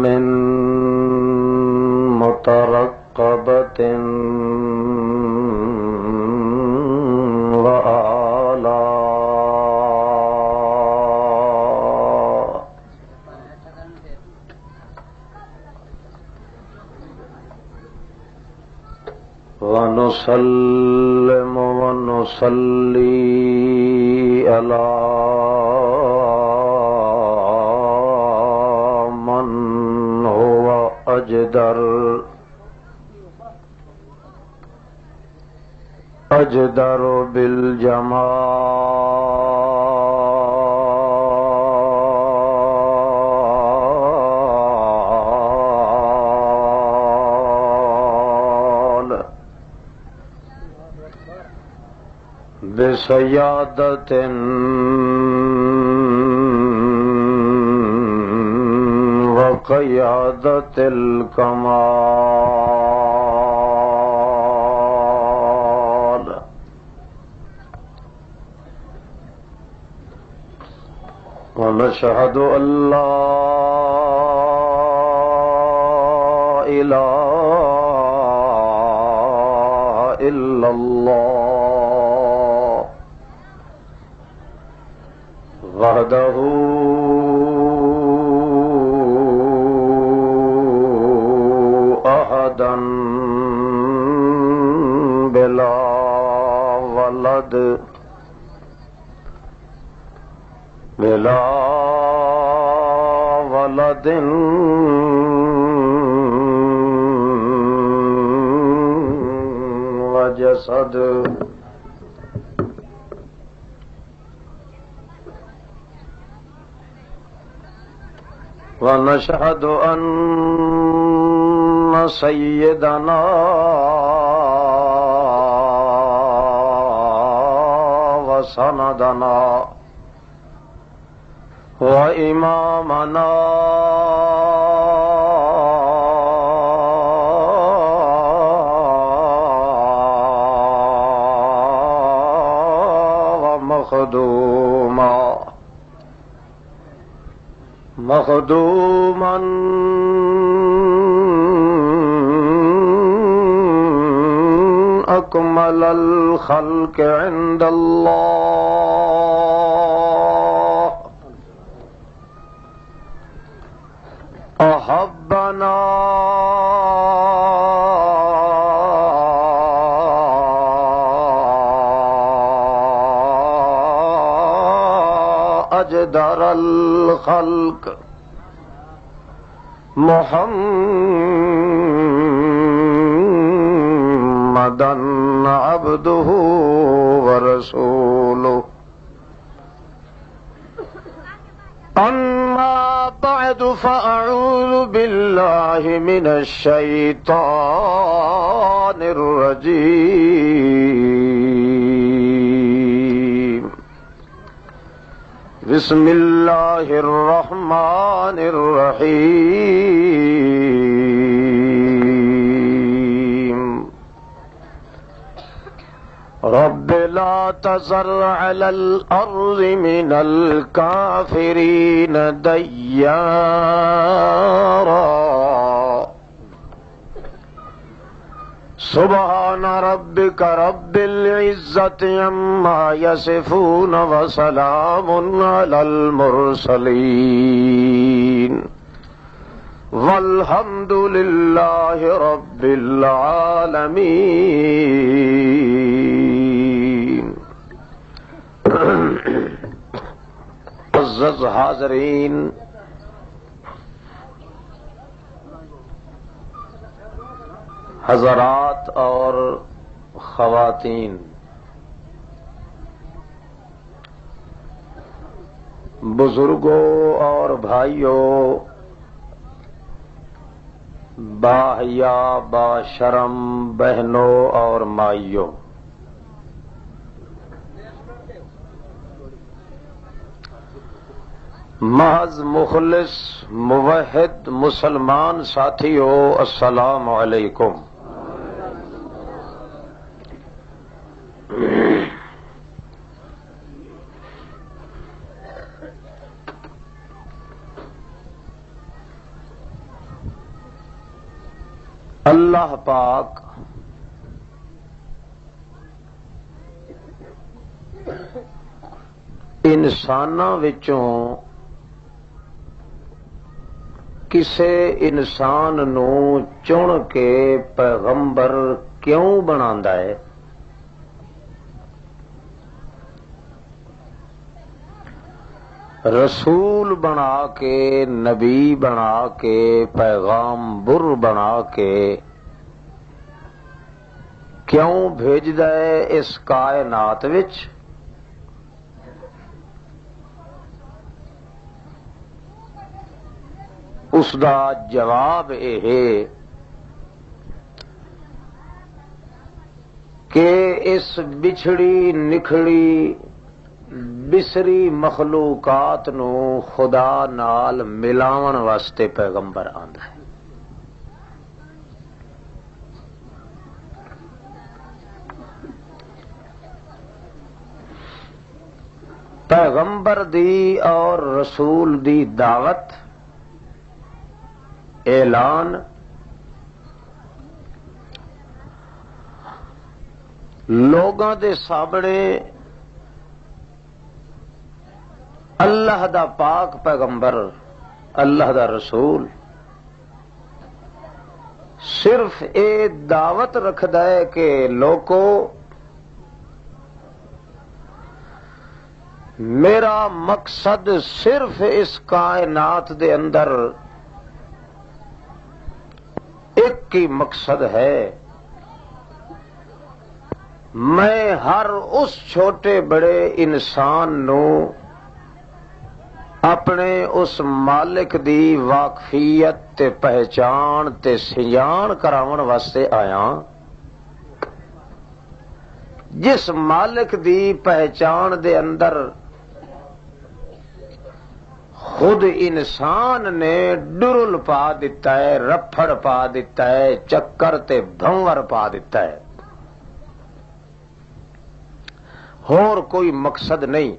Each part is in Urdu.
من مترقبة وآلاء ونسلم ونصلي على من هو أجدر بالجمال بسيادة وقيادة الكمال ونشهد أن لا إله إلا الله وحده أحدا بلا ولد وجسد ونشهد أن سيدنا وسندنا وإمامنا مخدوما أكمل الخلق عند الله أحبنا أجدر الخلق محمدا عبده ورسوله أما بعد فأعوذ بالله من الشيطان الرجيم بسم الله الرحمن الرحيم رب لا تذر على الأرض من الكافرين ديارا سبحان ربك رب العزة عما يصفون وسلام على المرسلين والحمد لله رب العالمين. معزز حاضرین، حضرات اور خواتین، بزرگوں اور بھائیوں، باحیا باشرم بہنوں اور مائیوں، محض مخلص موحد مسلمان ساتھیوں، السلام علیکم۔ اللہ پاک انساناں وچوں کسے انسان نو چن کے پیغمبر کیوں بناندا ہے؟ رسول بنا کے، نبی بنا کے، پیغام بر بنا کے کیوں بھیجدا ہے اس کائنات وچ؟ اس دا جواب یہ کہ اس بچھڑی نکھڑی بسری مخلوقات نو خدا نال ملاون واسطے پیغمبر آندا ہے۔ پیغمبر دی اور رسول دی دعوت، اعلان لوگاں دے سامنے اللہ دا پاک پیغمبر، اللہ دا رسول صرف اے دعوت رکھدا ہے کہ لوگو میرا مقصد صرف اس کائنات دے اندر ایک ہی مقصد ہے، میں ہر اس چھوٹے بڑے انسان نو اپنے اس مالک دی واقفیت تے پہچان تے سجان کراون واسطے آیا، جس مالک دی پہچان دے اندر خود انسان نے ڈرل پا دیتا ہے، رپھڑ پا دیتا ہے، چکر تے بھنور پا دیتا ہے، اور کوئی مقصد نہیں۔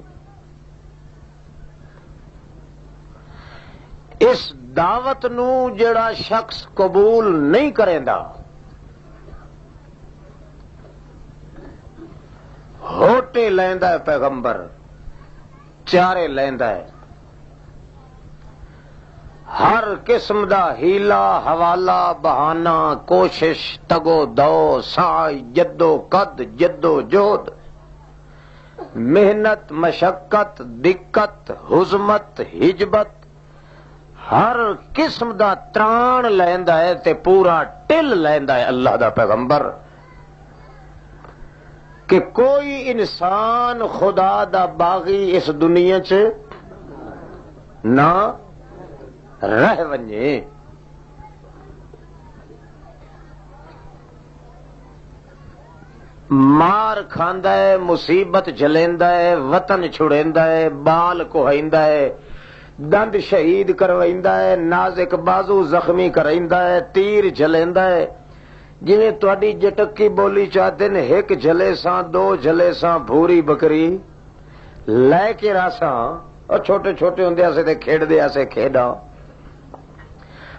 اس دعوت نو جڑا شخص قبول نہیں کریندا، ہوٹے لیندا ہے پیغمبر، چارے لیندا ہے، ہر قسم دا ہیلا حوالہ بہانہ کوشش تگو دو سعی جدو قد جدو جہد محنت مشقت دقت حزمت ہجبت ہر قسم دا تران لیندا ہے تے پورا ٹل لیندا ہے اللہ دا پیغمبر کہ کوئی انسان خدا دا باغی اس دنیا چ نہ رہ ونجے۔ مار کھاندا ہے، مصیبت جلیندا ہے، وطن چھڑیندا ہے، بال کوہیندا ہے، دند شہید کرویندا ہے، نازک بازو زخمی کریندا ہے، تیر جلیندا ہے، جویں تہاڈی جٹکی بولی چاہتے نے ایک جلے ساں دو جلے ساں بھوری بکری لے کے راساں، اور چھوٹے چھوٹے ہوندے سے تے کھیڈدے اسے کھیڈا۔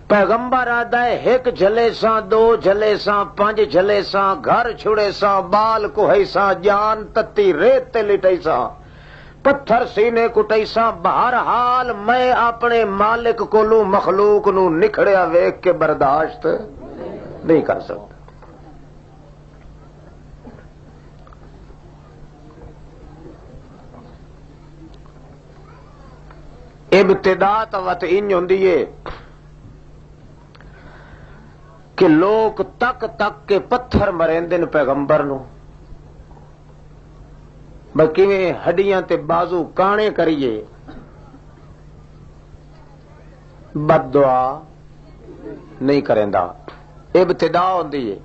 پیغمبر آدا ہے ایک جلے ساں دو جلے ساں پانچ جلے ساں گھر چھڑے ساں بال کوہی ساں جان تتی ریت تے لٹائی ساں پتھر سینے کٹائی ساں، بہرحال میں اپنے مالک کولوں مخلوق نو نکھڑیا ویکھ کے برداشت نہیں کر سکتا۔ ابتدا توت انج ہوندی ہے کہ لوگ تک تک کے پتھر مریندے پیغمبر نو، کیویں ہڈیاں تے بازو کانے کریے، بد دعا نہیں کریندا۔ ابتدا ہوندی ہے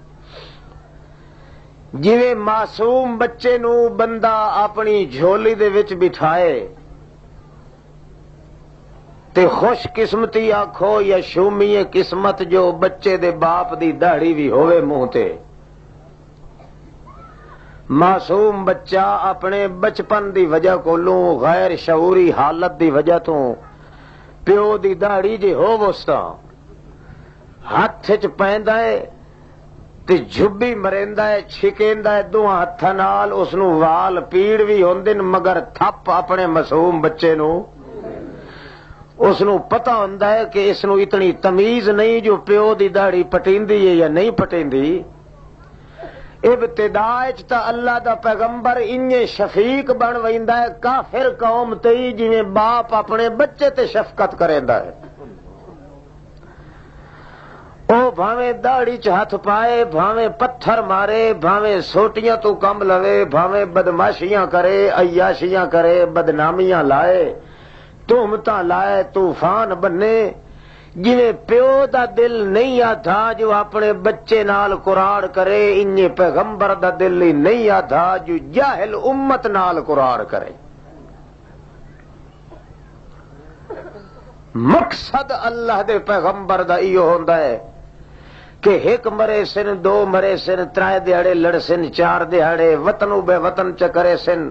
جویں معصوم بچے نو بندہ اپنی جھولی دے وچ بٹھائے تے خوش قسمتی آکھو یا شومی قسمت جو بچے دے باپ دی داڑھی بھی ہوئے منہ تے۔ معصوم بچہ اپنے بچپن دی وجہ کولوں غیر شعوری حالت دی وجہ تو پیو دی داڑھی جے ہو وسطا ہاتھ چ پیندا ہے تے جھبی مریندا ہے چھکیندا ہے دوہاں ہتھاں نال، اس نو وال پیڑ بھی ہوندے مگر تھپ اپنے معصوم بچے نو اس نو پتہ ہوندا ہے کہ اس نو اتنی تمیز نہیں جو پیو دی داڑھی پٹیندی ہے یا نہیں پٹیندی۔ ابتدا وچ تا اللہ دا پیغمبر انجے شفیق بن ویندا ہے کافر قوم تے جویں باپ اپنے بچے تے شفقت کریندا ہے۔ او بھاویں داڑھی چ ہاتھ پائے، بھاویں پتھر مارے، بھاویں سوٹیاں تو کم لوے، بھاویں بدماشیاں کرے، عیاشیاں کرے، بدنامیاں لائے، تہمتاں لائے، طوفان بنے، جویں پیو دا دل نہیں آتا جو اپنے بچے نال قرار کرے، انجے پیغمبر دا دل ہی نہیں آتا جو جاہل امت نال قرار کرے۔ مقصد اللہ دے پیغمبر دا ایو ہوندا ہے کہ ایک مرے سن، دو مرے سن، ترائے دیہڑے لڑ سن، چار دیہڑے وطنو بے وطن چکرے سن،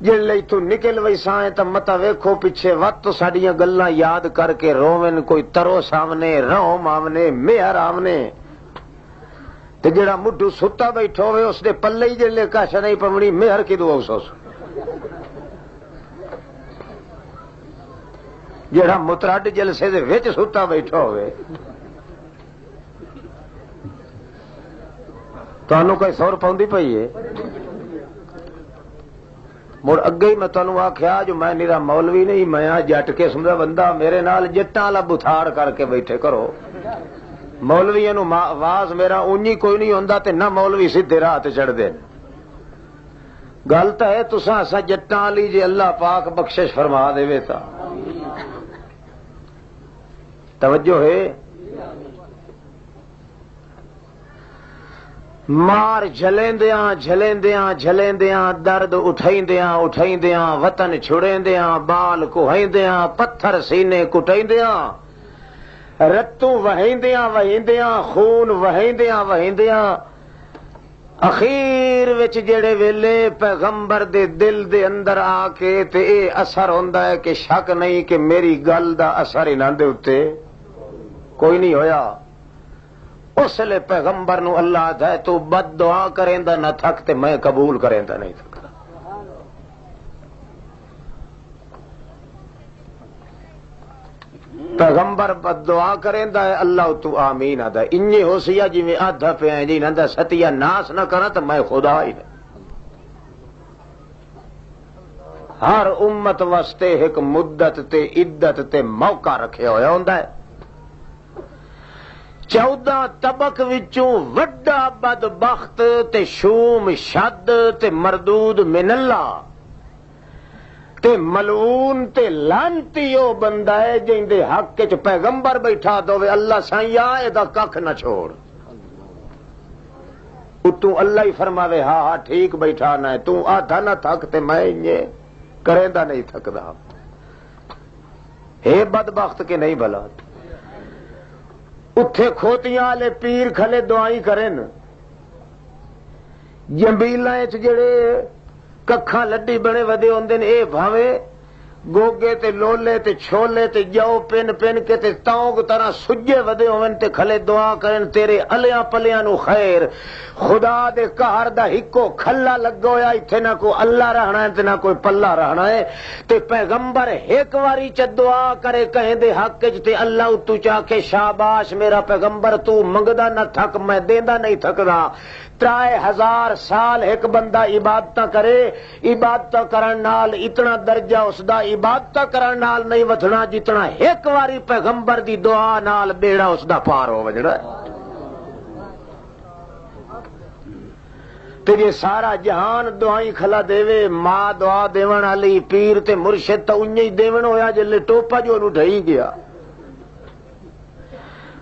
جلے تو نکل ویسائیں تا متا ویکھو پیچھے وقت تو ساڈیاں گلاں یاد کر کے روون، کوئی ترو سامنے، رحم آمنے، مہر آمنے، تے جڑا مڈھو ستا بیٹھا ہوئے اس دے پلے ہی جلے کاش نہیں پونی، مہر کی دعا اس جڑا مترڈ جلسے دے وچ ستا بیٹھا ہوئے تانوں کوئی سور پاؤندی پئی ہے۔ مڑ اگے ہی میں تانوں آکھیا جو میں نیرا مولوی نہیں، میں جٹ قسم دا بندہ، میرے نال جٹاں والا بتھاڑ کر کے بیٹھے کرو۔ مولویاں نو آواز میرا اونجی کوئی نہیں ہوندا تے نہ مولوی سیدھے راہ تے چڑھ دے۔ گل تا ہے تساں اساں جٹاں والی جے اللہ پاک بخشش فرما دے تا توجہ ہے۔ مار جھلیندیاں جھلیندیاں جھلیندیاں، درد اٹھائیندیاں اٹھائیندیاں، وطن چھڑیندیاں، بال کوہیندیاں، پتھر سینے کٹیندیاں، رتوں وہیندیاں وہیندیاں، خون وہیندیاں وہیندیاں، اخیر وچ جڑے ویلے پیغمبر دے دل دے اندر آ کے تے اے اثر ہوندا ہے کہ شک نہیں کہ میری گل دا اثر انہاں دے اتے کوئی نہیں ہویا، اس لئے پیغمبر نو اللہ آدھا ہے تو بد دعا کریندا نہ تھک تے میں قبول کریندا نہیں تھکدا۔ پیغمبر بد دعا کریندا ہے اللہ تو آمین آدھا، انجے ہو سیا جی میں آدھا پہ ہیں جی نندہ ستیہ ناس نہ کرنا تو میں خدا ہی نہیں۔ ہر امت واسطے ایک مدت تے عدت تے موقع رکھے ہویا ہوندا ہے۔ 14 طبق وچوں وڈا بدبخت تے شوم شد تے مردود من اللہ تے ملعون تے لعنتی او بندہ ہے جن دے حق وچ پیغمبر بیٹھا دوے اللہ سائیں اے دا ککھ نہ چھوڑ، اتوں اللہ ہی فرماوے ہاں ہاں ٹھیک بیٹھا نہ تو آدھا نہ تھک تے میں انجے کریندا نہیں تھکدا۔ ہے بدبخت کے نہیں بھلا، اتھے کھوتیاں والے پیر کھلے دعائیں کرن، جمبیلاں وچ جڑے ککھاں لڈی بنے ودے ہوندے نے اے بھاویں گوگے تے لولے تے چھولے تے جو پن پن کے تے تاؤں طرح سجے ودے ہون تے کھلے دعا کرن تیرے الیاں پلیاں نو خیر، خدا دے قہر دا ہکو کھلا لگا ہویا ایتھے نہ کوئی اللہ رہنا ہے تے نہ کوئی پلہ رہنا ہے، تے پیغمبر ایک واری چ دعا کرے کہیں دے حق وچ تے اللہ اتو چا کے شاباش میرا پیغمبر تو منگدا نہ تھک میں دیندا نہیں تھکدا۔ 3000 سال ایک بندہ عبادت کرے، عبادت کرن نال اتنا درجہ اس دا عبادت کرن نال نہیں وتھنا جتنا ایک واری پیغمبر دی دعا نال بیڑا اس دا پار ہو وجڑا۔ تے جے سارا جہان دعائیں کھلا دیوے، ماں دعا دیون والی، پیر تے مرشد تے انج ہی دیون ہویا جلے ٹوپا جو نو ڈھئی گیا،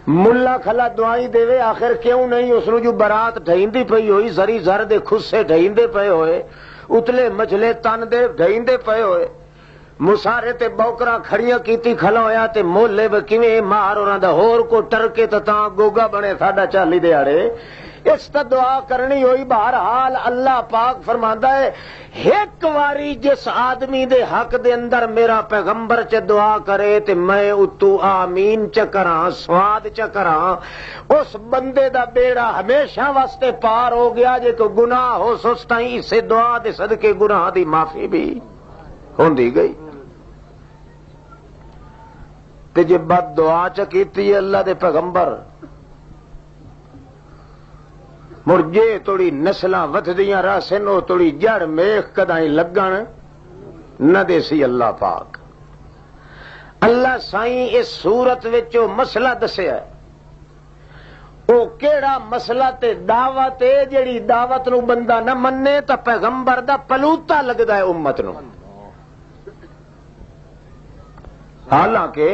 ملا کھلا دعائیں دے آخر کیوں نہیں اس نو جو برات ڈھائیندی پئی ہوئی، زری زر دے خصے ڈھائیندے پئے ہوئے، اتلے مچھلے تن دے ڈھائیندے پئے ہوئے، مسارے تے بوکراں کھڑیاں کیتی کھلا ہویا تے مولے کیویں مار انہاں دا ہور کو ٹرکے تے تاں گوگا بنے ساڈا 40 دیہڑے، اس تا دعا کرنی ہوئی. بہرحال اللہ پاک فرماندا ہے ایک واری جس آدمی دے حق دے اندر میرا پیغمبر چ دعا کرے تے میں اتو آمین چ کراں سواد چ کراں اس بندے دا بیڑا ہمیشہ واسطے پار ہو گیا. جے کوئی گناہ ہو سستائی سے دعا دے صدقے گناہ دی معافی بھی ہوندی گئی. تے جے بد دعا چ کیتی اللہ دے پیغمبر مرجے توڑی نسلاں ودھدیاں راسن او توڑی جڑ میخ کدائیں لگن نہ دے سی اللہ پاک. اللہ سائیں اس صورت وچوں مسئلہ دسیا ہے. او کیڑا مسئلہ تے دعوت ہے جیڑی دعوت نو بندہ نہ مننے تا پیغمبر دا پلوتا لگدا ہے امت نو. حالانکہ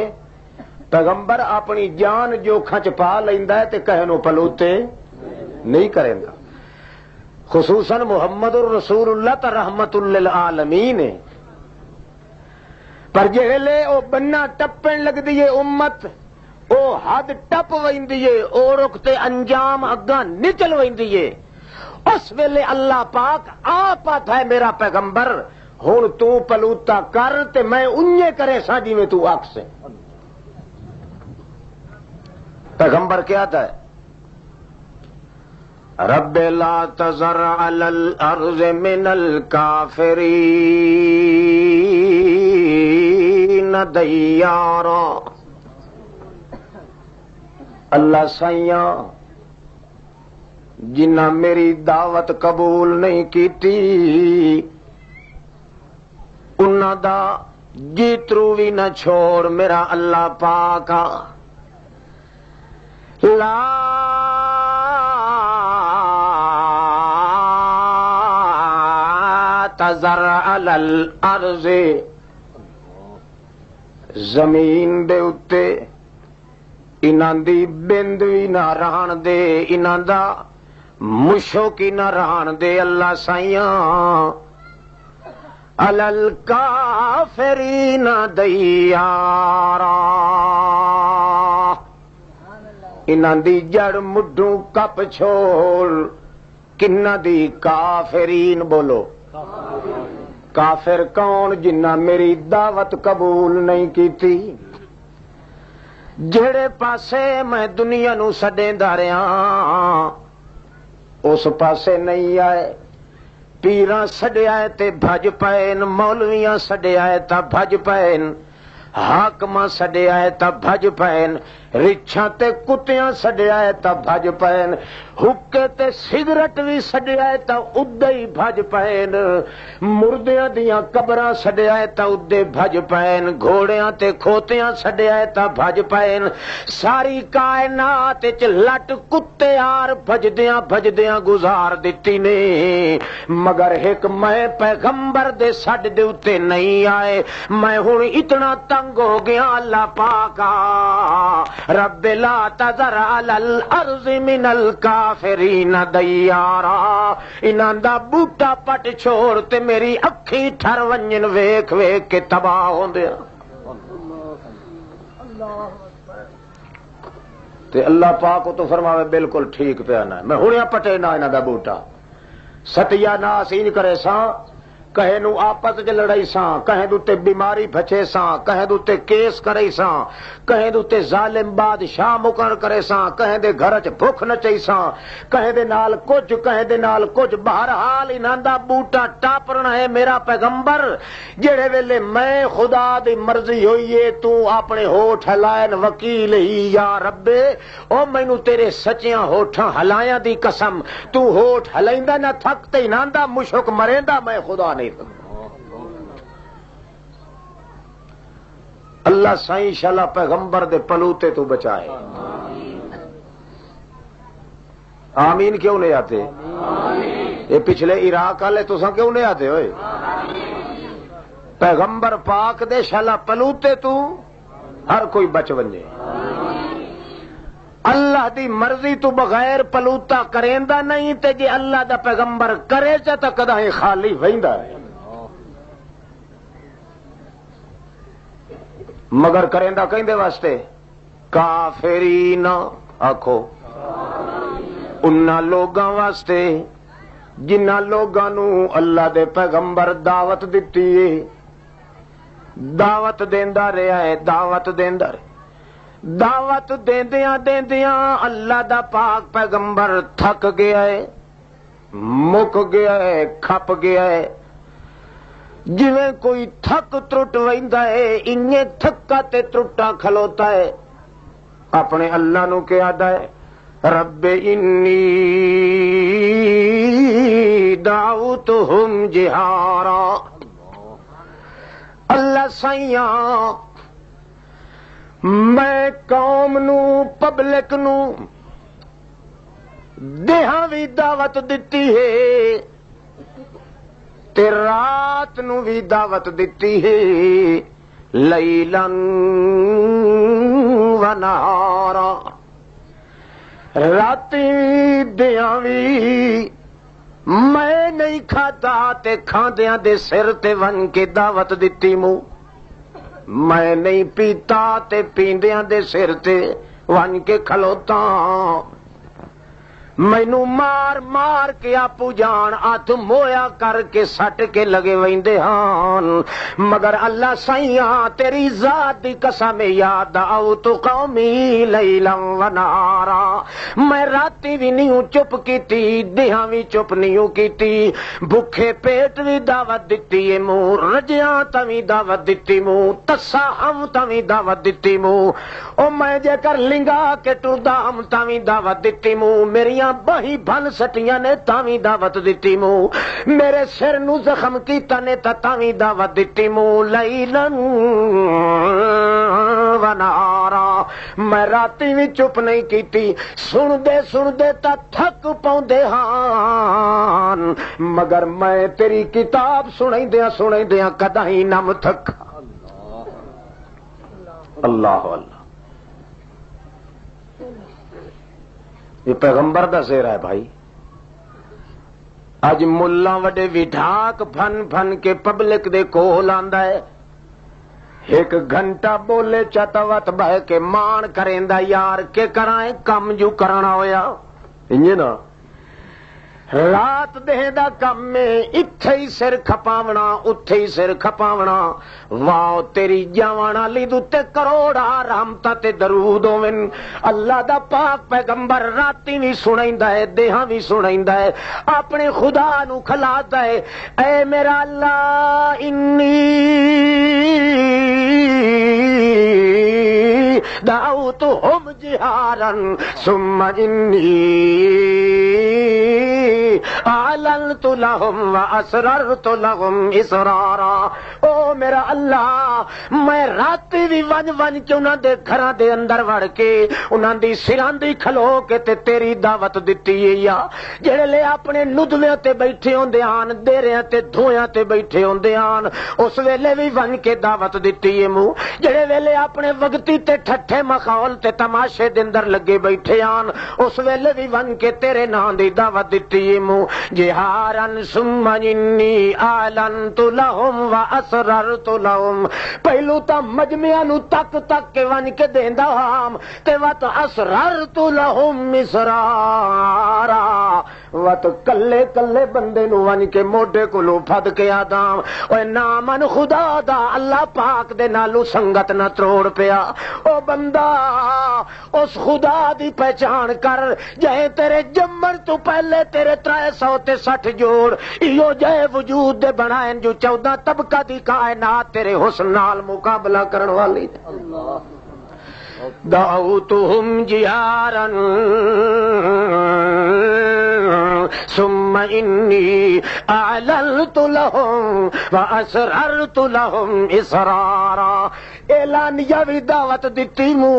پیغمبر اپنی جان جوکھاں چ پا لیندا ہے تے کہے نو پلوتے نہیں کریں گا. خصوصاً محمد الرسول اللہ تا رحمت للعالمین ہے. پر جہلے او بننا ٹپن لگ دیے امت او حد ٹپ ویندیے او رکتے انجام اگاں نچل ویندیے. اس ویلے اللہ پاک آپ آتا ہے میرا پیغمبر ہن تو پلوتا کر تے میں انجے کرے سا جی میں تو آکھ سے. پیغمبر کیا تھا رب لا تذر علی الارض من الکافرین دیارا. اللہ سائیاں جنہ میری دعوت قبول نہیں کیتی انہاں دا جیترو بھی نہ چھوڑ میرا اللہ پاکا. لا تذر علی الارض زمین دے اتے انہاں دی بند بھی نہ رہن دے انہاں دا مشو کی نہ رہن دے. اللہ سائیاں علی الکافرین دیارا انہاں دی جڑ مڈوں کپ چھوڑ کنہ دی کافرین بولو. کافر کون جنہ میری دعوت قبول نہیں کیتی. جڑے پاسے میں دنیا نو سڈیندا رہا اس پاسے نہیں آئے. پیراں سڈیا تے بھج پین مولویاں سڈیا تا بھج پین حاکماں سڈیا تا بھج پین رچھاں تے کتیاں سڈیا تا بھج پین حکے تے سگرٹ بھی سڈیا تا ادے ہی بھج پین مردیاں دیاں قبراں سڈیا تا ادے بھج پین گھوڑیاں تے کھوتیاں سڈیا تا بھج پین. ساری کائنات وچ لٹ کتے آر بھجدیاں بھجدیاں گزار دتی نے مگر ایک میں پیغمبر دے سڈ دے اوتے نہیں آئے. میں ہن اتنا تنگ ہو گیا اللہ پاکا رب لا تذر علی الارض من الکافرین دیارا. انہاں دا بوٹا پٹ چھوڑ تے میری اکھی ٹھر ونجن ویکھ ویکھ کے تباہ ہوندیا. تے اللہ پاک تو فرماوے بالکل ٹھیک پیا نہ میں ہنیا پٹے نہ انہاں دا بوٹا. ستیا ناس این کرے ساں کہیں نو آپس چ لڑائی ساں کہیں دوتے بیماری بچے ساں کہیں دوتے کیس کرے ساں کہیں دوتے ظالم بادشاہ مقرر کرے ساں کہیں دے گھر چ بھوک نچئی ساں کہیں دے نال کچھ کہیں دے نال کچھ. بہرحال انہاں دا بوٹا ٹاپرنا ہے میرا پیغمبر. جڑے ویلے میں خدا دی مرضی ہوئیے تو اپنے ہوٹھ ہلائن وکیل ہی یا رب او مینوں تیرے سچیاں ہوٹھاں ہلایاں دی قسم تو ہوٹھ ہلائندا نہ تھک تے انہاں دا مشک مریندا میں خدا نہیں. اللہ سائیں شالا پیغمبر دے پلوتے تو بچائے. آمین کیوں نہیں آتے؟ یہ پچھلے عراق والے تساں کیوں نہیں آتے ہوئے؟ پیغمبر پاک دے شالا پلوتے تو ہر کوئی بچ ونجے. اللہ دی مرضی تو بغیر پلوتا کریندا نہیں تے جے اللہ دا پیغمبر کرے چا تا کدا ہی خالی ویندا ہے. مگر کریندا کہندے واسطے کافرین آکھو انہاں لوگاں واسطے جنہاں لوگاں نو اللہ دے پیغمبر دعوت دتی ہے، دعوت دیندا رہیا ہے، دعوت دیندا رہیا، دعوت دیندیاں دیندیاں اللہ دا پاک پیغمبر تھک گیا ہے، مک گیا ہے، کھپ گیا ہے، جویں کوئی تھک ترٹ ویندا ہے انہیں تھکا تے ترٹا کھلوتا ہے، اپنے اللہ نو کہہ آدا ہے رب انی دعوتہم جہارا، اللہ سائیاں میں قوم نو پبلک نو دیہاں بھی دعوت دتی ہے تے رات نو بھی دعوت دتی ہے، لیلاً و نہارا، راتی دیاں بھی میں نہیں کھاتا تے کھاندیاں دے سر تے ون کے دعوت دتی مو، میں نہیں پیتا تے پیندیاں دے سر تے ون کے کھلوتا، مینو مار مار کے آپو جان ہاتھ مویا کر کے سٹ کے لگے ویندے ہان، مگر اللہ سائیاں تیری ذات دی قسم یاد دعوت قومی لیلا و نہارا، میں راتی بھی نہیں چپ کیتی، دیہاں بھی چپ نہیں کیتی، بھوکے پیٹ بھی دعوت دتی ہے مو، رجیاں تاوی دعوت دتی مو، تسا ہم تاوی دعوت دتی مو، او میں جے کر لنگا کے ٹردا ہم تاوی دعوت دتی مو، میری باہی بھن سٹیاں نے تاوی دعوت دتی مو، میرے سر نو زخم کیتا نے تاوی دعوت دتی مو، لیلاً و نہارا، میں راتی بھی چپ نہیں کیتی، سن دے تا تھک پاؤندے ہان، مگر میں تیری کتاب سنائیندیاں کدا ہی نم تھک، اللہ اللہ، یہ پیغمبر دا زہرا ہے بھائی، اج ملا وڈے وٹھاک پھن پھن کے پبلک دے کول آندا ہے، ایک گھنٹہ بولے چاہتا وت بہ کے مان کریندا یار کے کرائیں کم جو کرنا ہویا، انجے نا رات دے دا کم میں اتھے ہی سر کھپاونا اتھے ہی سر کھپاونا، واہ تیری جاوان علی دوتے کروڑا رحمتہ تے درود ہوون، اللہ دا پاک پیغمبر راتی بھی سنائندا ہے دیہاں بھی سنائندا ہے، اپنے خدا نو کھلاتا ہے، اے میرا اللہ انی دعوتہم جہارا ثم انی اعلنت لهم واسررت لهم اسرارا، او میرا اللہ میں راتی بھی ون ون کے انہاں دے گھراں دے اندر وڑ کے انہاں دی سراں دی کھلو کے تے تیری دعوت دتی ہے، یا جڑے لے اپنے ندویاں تے بیٹھے ہوندے ہان دیریاں تے دھویاں تے بیٹھے ہوندے ہان اس ویلے بھی ون کے دعوت دتی ہے مو، جڑے ویلے اپنے وقتی تے ٹھٹھے مخول تے تماشے دے اندر لگے بیٹھے ہان اس ویلے بھی ون کے تیرے نام دی دعوت دتی ہے مو، جہارن ثم انی اعلنت لهم واسررت لهم، پہلو تا مجمعاں نو تک تک کے ون کے دیندا ہام تے وت اسررت لهم اسرارا، وت کلے کلے بندے نو ون کے موڈے کولو پھد کے آدام، اوے نامن خدا دا اللہ پاک دے نالو سنگت نہ تروڑ پیا، او بندہ اس خدا دی پہچان کر جائے تیرے جمن تو پہلے تیرے 360 جوڑ ایو جائے وجود دے بنائیں جو 14 طبقہ دی کائنات تیرے حسن نال مقابلہ کرن والی، دعوتہم جہارا ثم انی اعلنت لهم واسررت لهم اسرارا، اعلانیہ بھی دعوت دتی مو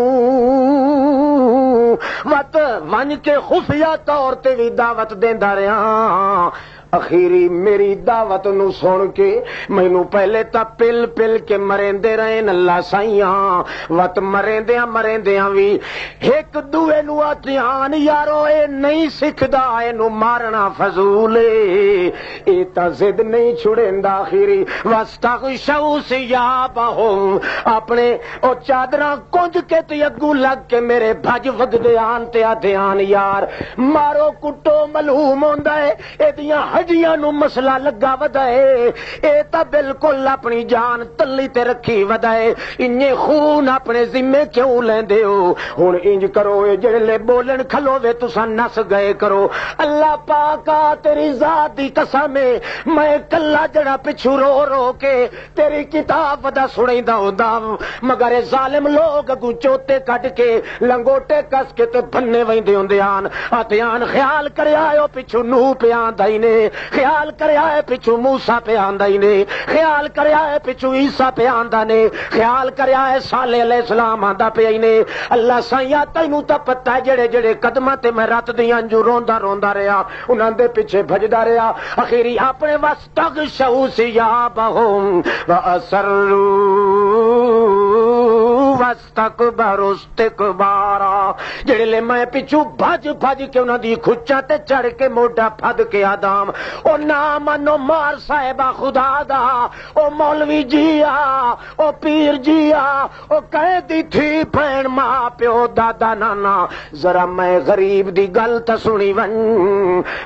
وت ون کے خفیہ طور تے بھی دعوت دیندا رہا، اخیری میری دعوت نو سن کے مینوں پہلے تا پل پل کے مریندے رہے اللہ سائیاں وت مریندیاں وی ایک دوے نو دھیان یارو اے نہیں سکھدا اینو مارنا فضول اے تا ضد نہیں چھڑیندا اخیری واستغشوا ثيابهم اپنے او چادراں کنج کے تے اگوں لگ کے میرے بھج وگدے آن تے دھیان یار مارو کٹو ملہوم ہوندا ہے ایدیاں ہڈیاں نو مسئلہ لگا ودائے اے تا بالکل اپنی جان تلی تے رکھی ودائے انجے خون اپنے ذمے کیوں لیندے ہو ہن انج کرو اے جڑے بولن کھلوے تساں نس گئے کرو اللہ پاکا تیری ذات دی قسم ہے میں کلا جڑا پچھو رو رو کے تیری کتاب ودا سنیندا ہوندا مگر اے ظالم لوگ اگوں چوتے کڈ کے لنگوٹے کس کے تے بننے ویندے ہوندے آن اتیان خیال کریا او پچھو نوح پہ آندا ہی نے خیال کریا ہے پچھو موسیٰ پہ آندا ہی نے خیال کریا ہے پچھو عیسیٰ پہ آندا نے خیال کریا ہے صالح علیہ السلام آندا پہ ہی نے اللہ سائیا تینوں تا پتہ ہے جڑے جڑے قدماں تے میں رات دیاں جو روندا رہیا انہاں دے پیچھے بھجدا رہیا اخیری اپنے واستغشوا ثيابهم واسروا واستكبروا استكبارا جڑے لے میں پیچھو بھج کے انہاں دی کھچاں تے چڑھ کے موڈا پھد کے آدم او نا منو مار صاحبہ خدا دا او مولوی جیا او پیر جیا او کہہ دی تھی بہن ماں پیو دادا نانا ذرا میں غریب دی گل تے سنی ون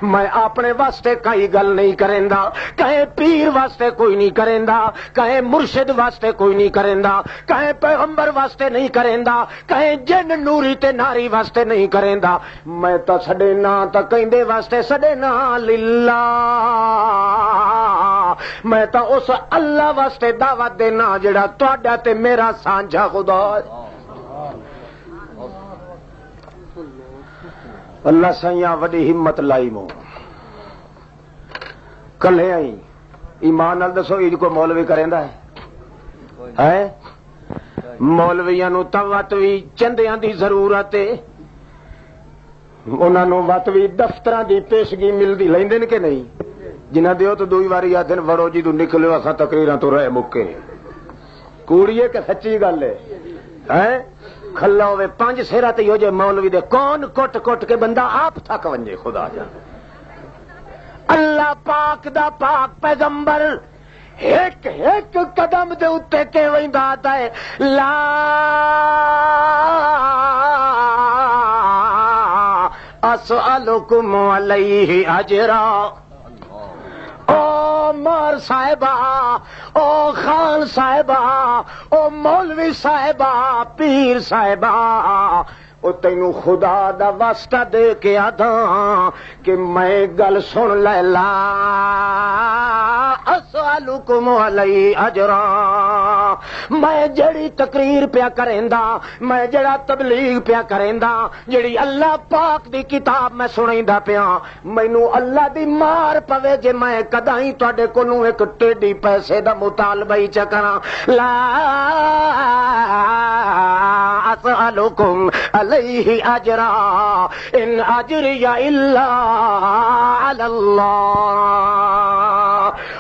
میں اپنے واسطے کئی گل نہیں کریندا کہے پیر واسطے کوئی نہیں کریندا کہے مرشد واسطے کوئی نہیں کریندا کہے پیغمبر واسطے نہیں کریندا کہے جن نوری تے ناری واسطے نہیں کریندا میں تا سڈے نا تا کہندے واسطے سڈے نا للہ میں تا اس اللہ واسطے دعوت دینا جڑا تہاڈا تے میرا سانجھا خدا اللہ سائیاں وڈی ہمت لائی مو کلے آئی ایمان نال دسو عید کو مولوی کریندا ہے مولویاں نو تا وت وی چندیاں دی ضرورت ہے انہاں نو وت وی دفتراں دی پیشگی ملدی لیندے کہ نہیں جنہاں دیو تو دوئی واری آدن وڑو جی تو نکلو اساں تقریراں تو رہ مکے کوڑیے کہ سچی گل ہے کھلا ہوئے 5 سیرا تے ہو جے مولوی دے کون کٹ کے بندہ آپ تھک ونجے خدا جان اللہ پاک دا پاک پیغمبر ایک ایک قدم دے اتے کے ویندا آتا ہے لا اسألکم علیہ اجرا او مار صاحبہ او خان صاحبہ او مولوی صاحبہ پیر صاحبہ او تینوں خدا دا واسطہ دے کے آدھا کہ میں گل سن لے لا اسألکم علیہ اجرا میں جڑی تقریر پیا کریندا میں جڑا تبلیغ پیا کریندا جڑی اللہ پاک دی کتاب میں سنیندا پیا مینوں اللہ دی مار پوے جے میں کدائی تواڈے کولوں ایک ٹیڈی پیسے دا مطالبہ ہی چکراں لا اسألکم علیہ اجرا ان اجری الا علی اللہ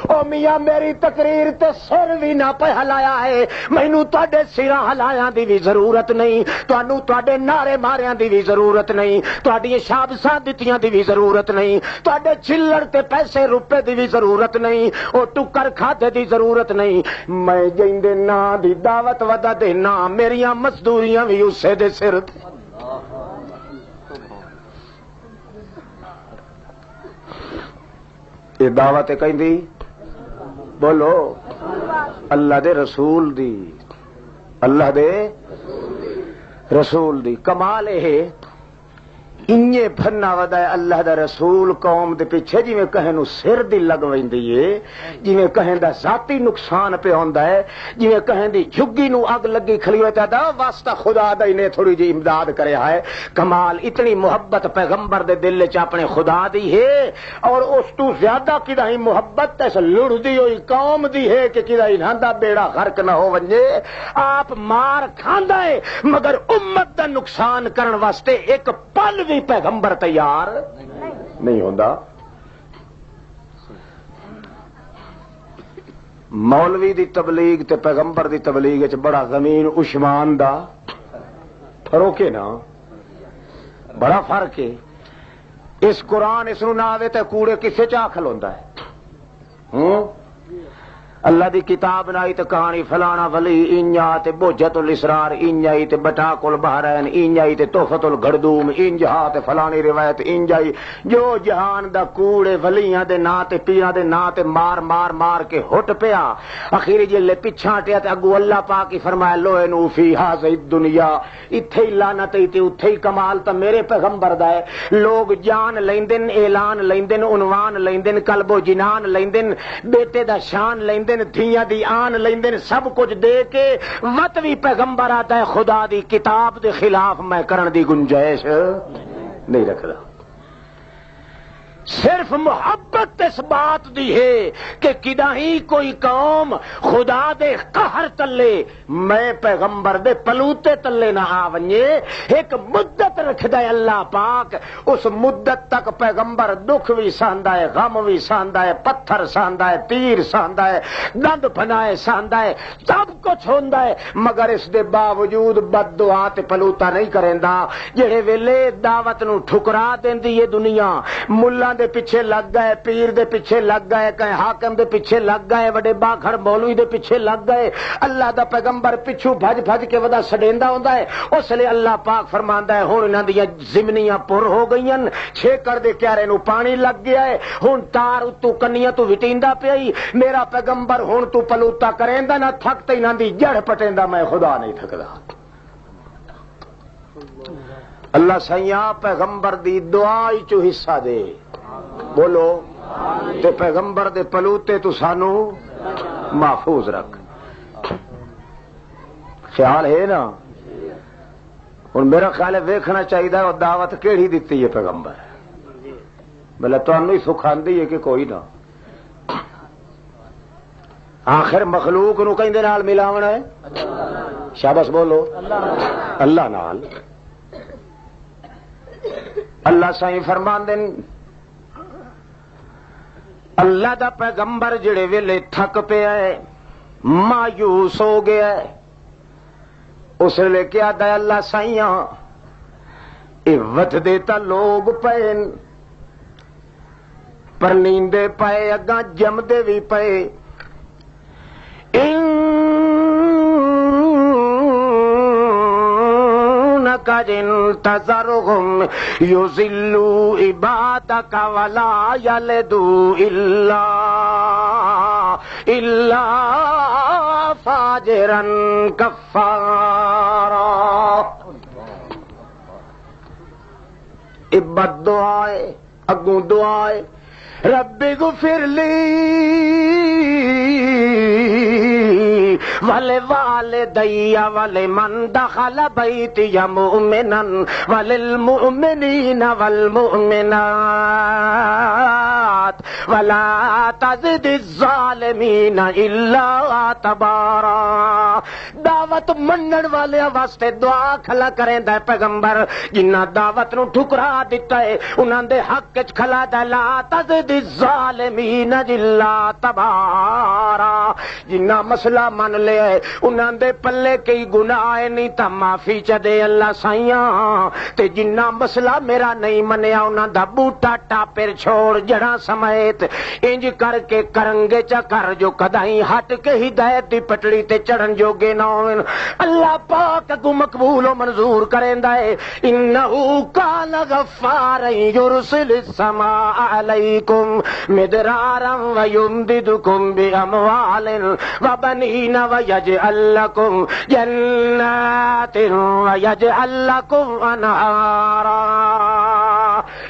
او میاں میری تقریر تے سر بھی نہ پہ ہلایا ہے مینوں تواڈے سراں ہلایا دی بھی ضرورت نہیں تانوں تواڈے نعرے ماریاں دی بھی ضرورت نہیں تواڈی شابساں دتیاں دی بھی ضرورت نہیں تواڈے چلڑ تے پیسے روپے دی بھی ضرورت نہیں او ٹکر کھادے دی ضرورت نہیں میں جیندے نا دی دعوت ودا دینا میریاں مزدوریاں بھی اسے دے سر یہ دعوت کہندی بولو اللہ دے رسول دی اللہ دے رسول دی کمال ہے انجے بھنا ودا ہے اللہ دا رسول قوم دے پیچھے جی میں کہیں نو سر دی لگ ویندی ہے جی میں کہیں دا ذاتی نقصان پہ ہوندا ہے جی میں کہیں دی جھگی نو اگ لگی کھلی ہوتا دا واسطہ خدا دا انہیں تھوڑی جی امداد کرے ہے کمال اتنی محبت پیغمبر دے دل چ اپنے خدا دی ہے اور اس تو زیادہ کدائی محبت اس لڑ دی ہوئی قوم دی ہے کہ کدائی نہندا بیڑا غرق نہ ہو ونجے آپ مار کھاندا ہے مگر امت دا نقصان کرن واسطے ایک پل بھی پیغمبر تیار نہیں ہوندا مولوی دی تبلیغ تے پیغمبر دی تبلیغ وچ بڑا زمین عثمان دا فرق ہے نا، بڑا فرق ہے۔ اس قرآن اس نو نہ آوے تے کوڑے کسے چا کھلوندا ہے؟ اللہ دی کتاب نائی تے کہانی فلانا ولی انجا تے بوجت الاسرار انجائی تے بٹاک البحرین انجائی تے تحفت الگردوم انجا تے فلانی روایت انجائی، جو جہان دا کوڑے ولیاں دے نا تے پیراں دے نا تے مار مار مار کے ہٹ پیا، اخیری جلے پیچھا ہٹیا تے اگو اللہ پاک ہی فرمایا لوئنو فی ہذہ الدنیا، اتھے ہی لعنت تے اتھے ہی کمال تا میرے پیغمبر دا ہے۔ لوگ جان لیندن، اعلان لیندن، عنوان لیندن، قلب و جنان لیندن، بیٹے دا شان لیندن، دھیاں دی آن لیندن، سب کچھ دے کے وت بھی پیغمبر آتا ہے خدا دی کتاب دے خلاف میں کرن دی گنجائش نہیں رکھدا۔ صرف محبت اس بات دی ہے کہ کدا ہی کوئی قوم خدا دے قہر تلے میں پیغمبر دے پلوتے تلے نہ آونجے، ایک مدت رکھدا ہے اللہ پاک، اس مدت تک پیغمبر دکھ بھی سہندا ہے، غم بھی سہندا ہے، پتھر سہندا ہے، تیر سہندا ہے، دند بنائے سہندا ہے، سب کچھ ہوندا ہے، مگر اس دے باوجود بد دعا تے پلوتا نہیں کریندا۔ جڑے ویلے دعوت نو ٹھکرا دیندی ہے دنیا، ملہ دے پیچھے لگ گئے، پیر دے پیچھے لگ گئے، کہیں حاکم دے پیچھے لگ گئے، وڈے باکھڑ مولوی دے پیچھے لگ گئے، اللہ دا پیغمبر پیچھو بھج بھج کے ودا سڈیندا ہوندا ہے، اس لیے اللہ پاک فرماندا ہے ہن انہاں دیاں زمینیاں پر ہو گئیاں، چھیکڑ دے کیارے نو پانی لگ گیا ہے، ہن تار اتو کنیاں تو وٹیندا پیائی، میرا پیغمبر ہن تو پلوتا کریندا نہ تھک تے انہاں دی جڑ پٹیندا، میں خدا نہیں تھکدا۔ اللہ سیاں پیغمبر دی دعا چو حصہ دے، بولو تے پیغمبر دے پلوتے تو سانو محفوظ رکھ۔ خیال ہے نا؟ اور میرا خیال ہے ویکھنا چاہیے اور دعوت کیڑی دیتی ہے پیغمبر، بلے تانوں ہی سکھاندی ہے کہ کوئی نہ، آخر مخلوق نو کہندے نال ملاونا ہے، شاباش بولو اللہ نال۔ اللہ سائیں فرماندے اللہ دا پیغمبر جڑے ویلے تھک پیا ہے، مایوس ہو گیا ہے، اس لے کے آدھا اللہ سائیاں اے وت دیتا لوگ پے پر نیندے پے اگاں جمدے بھی پے، تذرهم يضلوا عبادك ولا يلدوا إلا فاجرا كفارا۔ عبادت دعائے اگوں دعائے رب اغفر لی ولوالدی ولمن دخل بیتی مؤمنا وللمؤمنین والمؤمنات ولا تزد الظالمین الا تبارا۔ دعوت منن والے واسطے دعا کھلا کریندا ہے پیغمبر، جنہ دعوت نو ٹھکرا دتا ہے انہاں دے حق وچ کھلا دا لا تزد الظالمین الا تبارا۔ جنہ مسئلہ من لیا ہے انہاں دے پلے کئی گناہ نہیں تا معافی چ دے اللہ سائیاں، تے جنہ مسئلہ میرا نہیں منیا انہاں دا بوٹا ٹاپر چھوڑ جڑا سمیت انج کر کے کرنگے چا کر جو کدائیں ہٹ کے ہدایت دی پٹڑی تے چڑھن جوگے نہ ہون۔ اللہ پاک کو مقبول و منظور کریندا ہے، انہو کان غفارا یرسل السماء علیکم مدرارا ویمددکم باموال وبنین ویجعل لکم جنات ویجعل لکم انہارا۔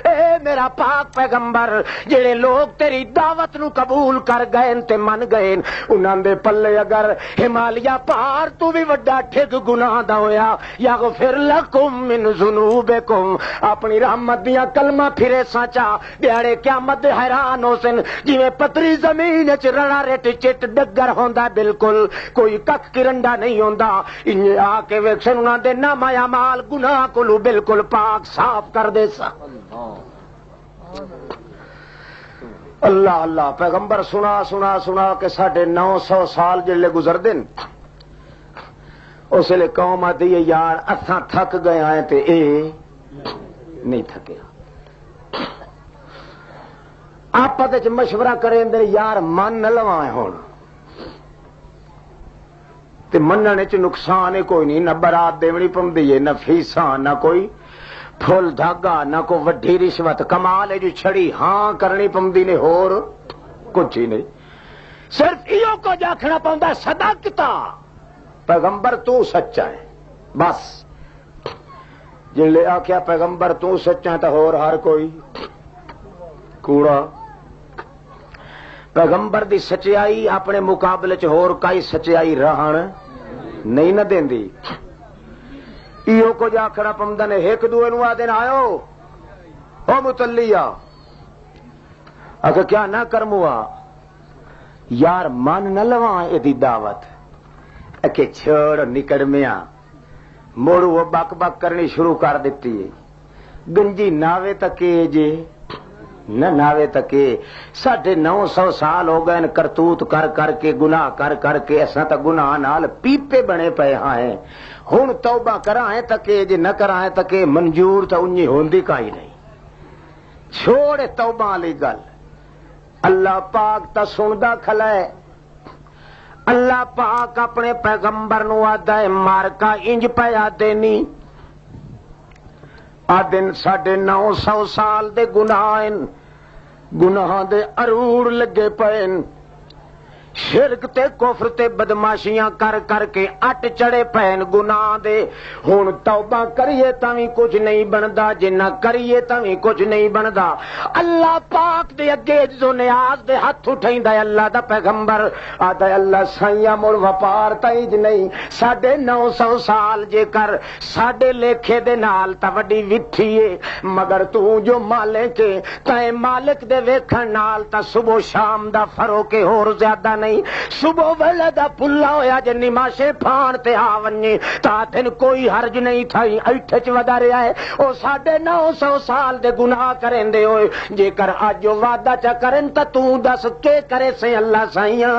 اے میرا پاک پیغمبر، جڑے لوگ تیری دعوت نو قبول کر گئے تے من گئے انہاں دے پلے اگر ہمالیہ پہاڑ تو بھی وڈا ٹھگ گناہ دا ہویا، یغفر لکم من ذنوبکم، اپنی رحمت دیاں کلمہ پھرے سچا دیاڑے قیامت حیران ہو سن، جویں پتری زمین وچ رڑا رٹ چٹ ڈگر ہوندا بالکل کوئی کک کرنڈا نہیں ہوندا، ان آ کے ویکھن انہاں دے نام اعمال گناہ کولو بالکل پاک صاف کر دے سا۔ اللہ اللہ پیغمبر سنا سنا سنا کہ 950 سال جلے گزردے اس لیے قوم آتی ہے یار اساں تھک گئے آئے تے اے نہیں تھکیا. آپس وچ مشورہ کریں دے یار من نہ لواں ہون تے مننے چ نقصان ہے کوئی نہیں، نہ برات دیونی پوندی ہے، نہ فیساں، نہ کوئی پھول دھاگا، نہ کوئی وڈی رشوت. کمال ہے جو چھڑی ہاں کرنی پوندی نے، ہور کچھ ہی نہیں. صرف ایو کو آکھنا پوندا صدقتا پیغمبر تو سچا ہے بس. جلے آخیا پیغمبر تو سچا ہے تو ہور ہر کوئی کوڑا. پیغمبر دی سچائی اپنے مقابلے چ ہور کئی سچائی رہن نہیں نہ دیندی. ایو کو آکھنا پوندا نے ایک دوے نوں آدن آیو او متلیا اگر کیا نہ کرموا یار من نہ لواں ایدی دعوت اکے چھوڑ نکڑ میاں موڑ وہ بک بک کرنی شروع کر دیتی ہے. گنجی ناوے تکے جے نہ ناوے تکے 950 سال ہو گئے کرتوت کر کر کے گناہ کر کر کے ایسا تا گناہ نال پیپے بنے پے ہیں. ہن توبہ کرائیں تکے جے نہ کرائیں تکے منظور تا انہی ہوندی کائی نہیں. چھوڑ توبہ والی گل. اللہ پاک تا سندا کھلائے. اللہ پاک اپنے پیغمبر نو آدھا ہے مارکا انج پیا دینی آدن 950 سال دے گناہ دے اروڑ لگے پین. شرک تے کفر تے بدماشیاں کر کر کے اٹ چڑے پین گناہ دے. ہن توبہ کریے تاویں کچھ نہیں بندا، جے نہ کریے تاویں کچھ نہیں بندا. اللہ پاک دے اگے جو نیاز دے ہاتھ اٹھائندا ہے اللہ دا پیغمبر آدا ہے اللہ سائیاں مڑ وپار تائج نہیں 950 سال جے کر ساڈے لیکھے دے نال تا وڈی وٹھی ہے، مگر تو جو مالک ہے تے مالک دے ویکھن نال تا صبح شام دا فروق ہور زیادہ نہیں. صبح ویلے دا پلا ہویا جے نماشے پھان تے آ ونجے تا تھن کوئی حرج نہیں تھائی ایٹھے چ ودا رہیا ہے. او 950 سال دے گناہ کریندے ہوئے جے کر اج وعدہ چا کرن تا تو دس کے کرے سے اللہ سائیاں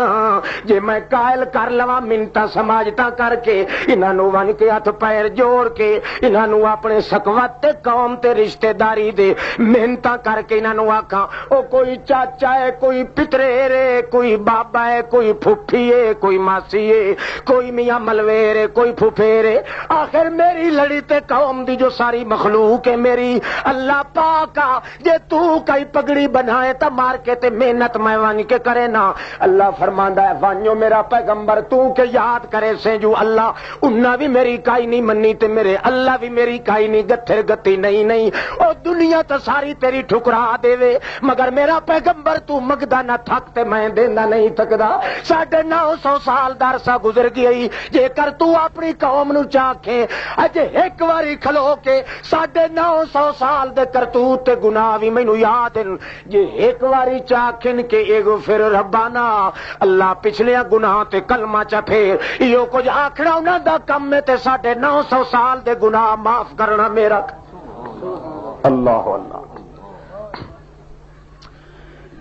جے میں قائل کر لواں منتا سماجتا کر کے انہاں نو ون کے ہاتھ پیر جوڑ کے انہاں نو اپنے سکوت تے قوم تے رشتہ داری دے محنتاں کر کے انہاں نو آکھاں او کوئی چاچا ہے، کوئی پترے رے، کوئی بابا ہے، کوئی پھپھی ہے، کوئی ماسی ہے، کوئی میاں ملویر ہے، کوئی پھپھیر ہے. آخر میری لڑی تے قوم دی جو ساری مخلوق ہے میری اللہ پاکا جے تو کئی پگڑی بنائے تا مار کے تے محنت میں ون کے کرے نا. اللہ فرماندا ہے وانیو میرا پیغمبر تو کہ یاد کرے سے جو اللہ انہاں بھی میری کائی نہیں منی تے میرے اللہ بھی میری کائی نہیں گتھر گتی نہیں. او دنیا تا ساری تیری ٹھکرا دے وے مگر میرا پیغمبر تو مگدا نہ تھک تے میں دیندا نہیں تھکدا. 950 سال دا عرصہ گزر گئی جے کر تو اپنی قوم نو چاکھے اج ایک واری کھلو کے 950 سال دے کرتوت تے گناہ وی مینوں یاد ہیں جے ایک واری چاکھن کے اغفر ربانا اللہ پچھلے گناہ تے کلمہ چا پھیر ایو کچھ آکھنا انہاں دا کم ہے تے 950 سال دے گناہ معاف کرنا میرا. اللہ اللہ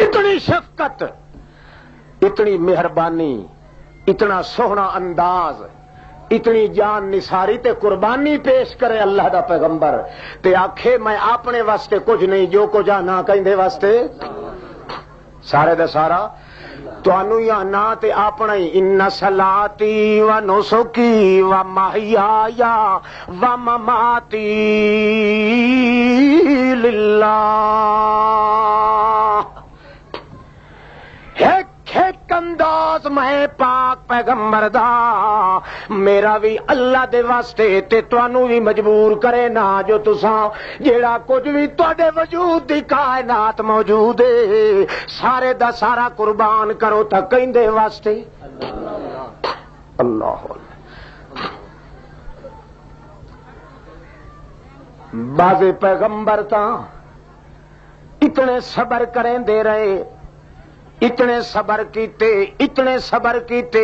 اتنی شفقت، اتنی مہربانی، اتنا سوہنا انداز، اتنی جان نثاری تے قربانی پیش کرے اللہ دا پیغمبر تے آکھے میں اپنے واسطے کچھ نہیں جو کچھ نہ کہندے واسطے سارے دا سارا تانوں یا نہ تے اپنا ہی. ان صلاتی و نسکی و محیایا و مماتی للہ. ایک انداز میں پاک پیغمبر دا میرا بھی اللہ دے واسطے تے تانوں بھی مجبور کرے نا جو تساں جیڑا کچھ بھی تواڈے وجود دی کائنات موجود ہے سارے دا سارا قربان کرو تا کہندے واسطے اللہ. بعض پیغمبر تا اتنے صبر کریں دے رہے، اتنے صبر کیتے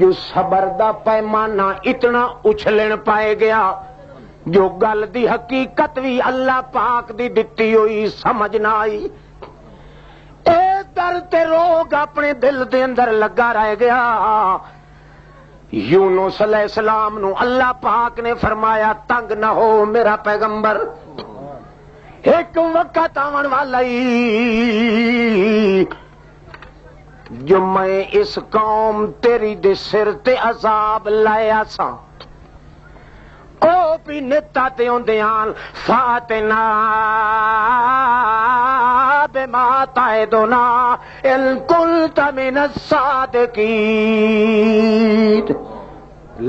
جو صبر دا پیمانہ اتنا اچھلن پائے گیا جو گل دی حقیقت بھی اللہ پاک دی دتی ہوئی سمجھ نہ آئی. اے در تے روگ اپنے دل دے اندر لگا رہ گیا. یونس علیہ السلام نو اللہ پاک نے فرمایا تنگ نہ ہو میرا پیغمبر، ایک وقت آون والا جو میں اس قوم تیری دے سر تے عذاب لایا سا، او بھی نتا تے ہوندیاں فاتنا بما تعدنا ان کنت من الصادقین.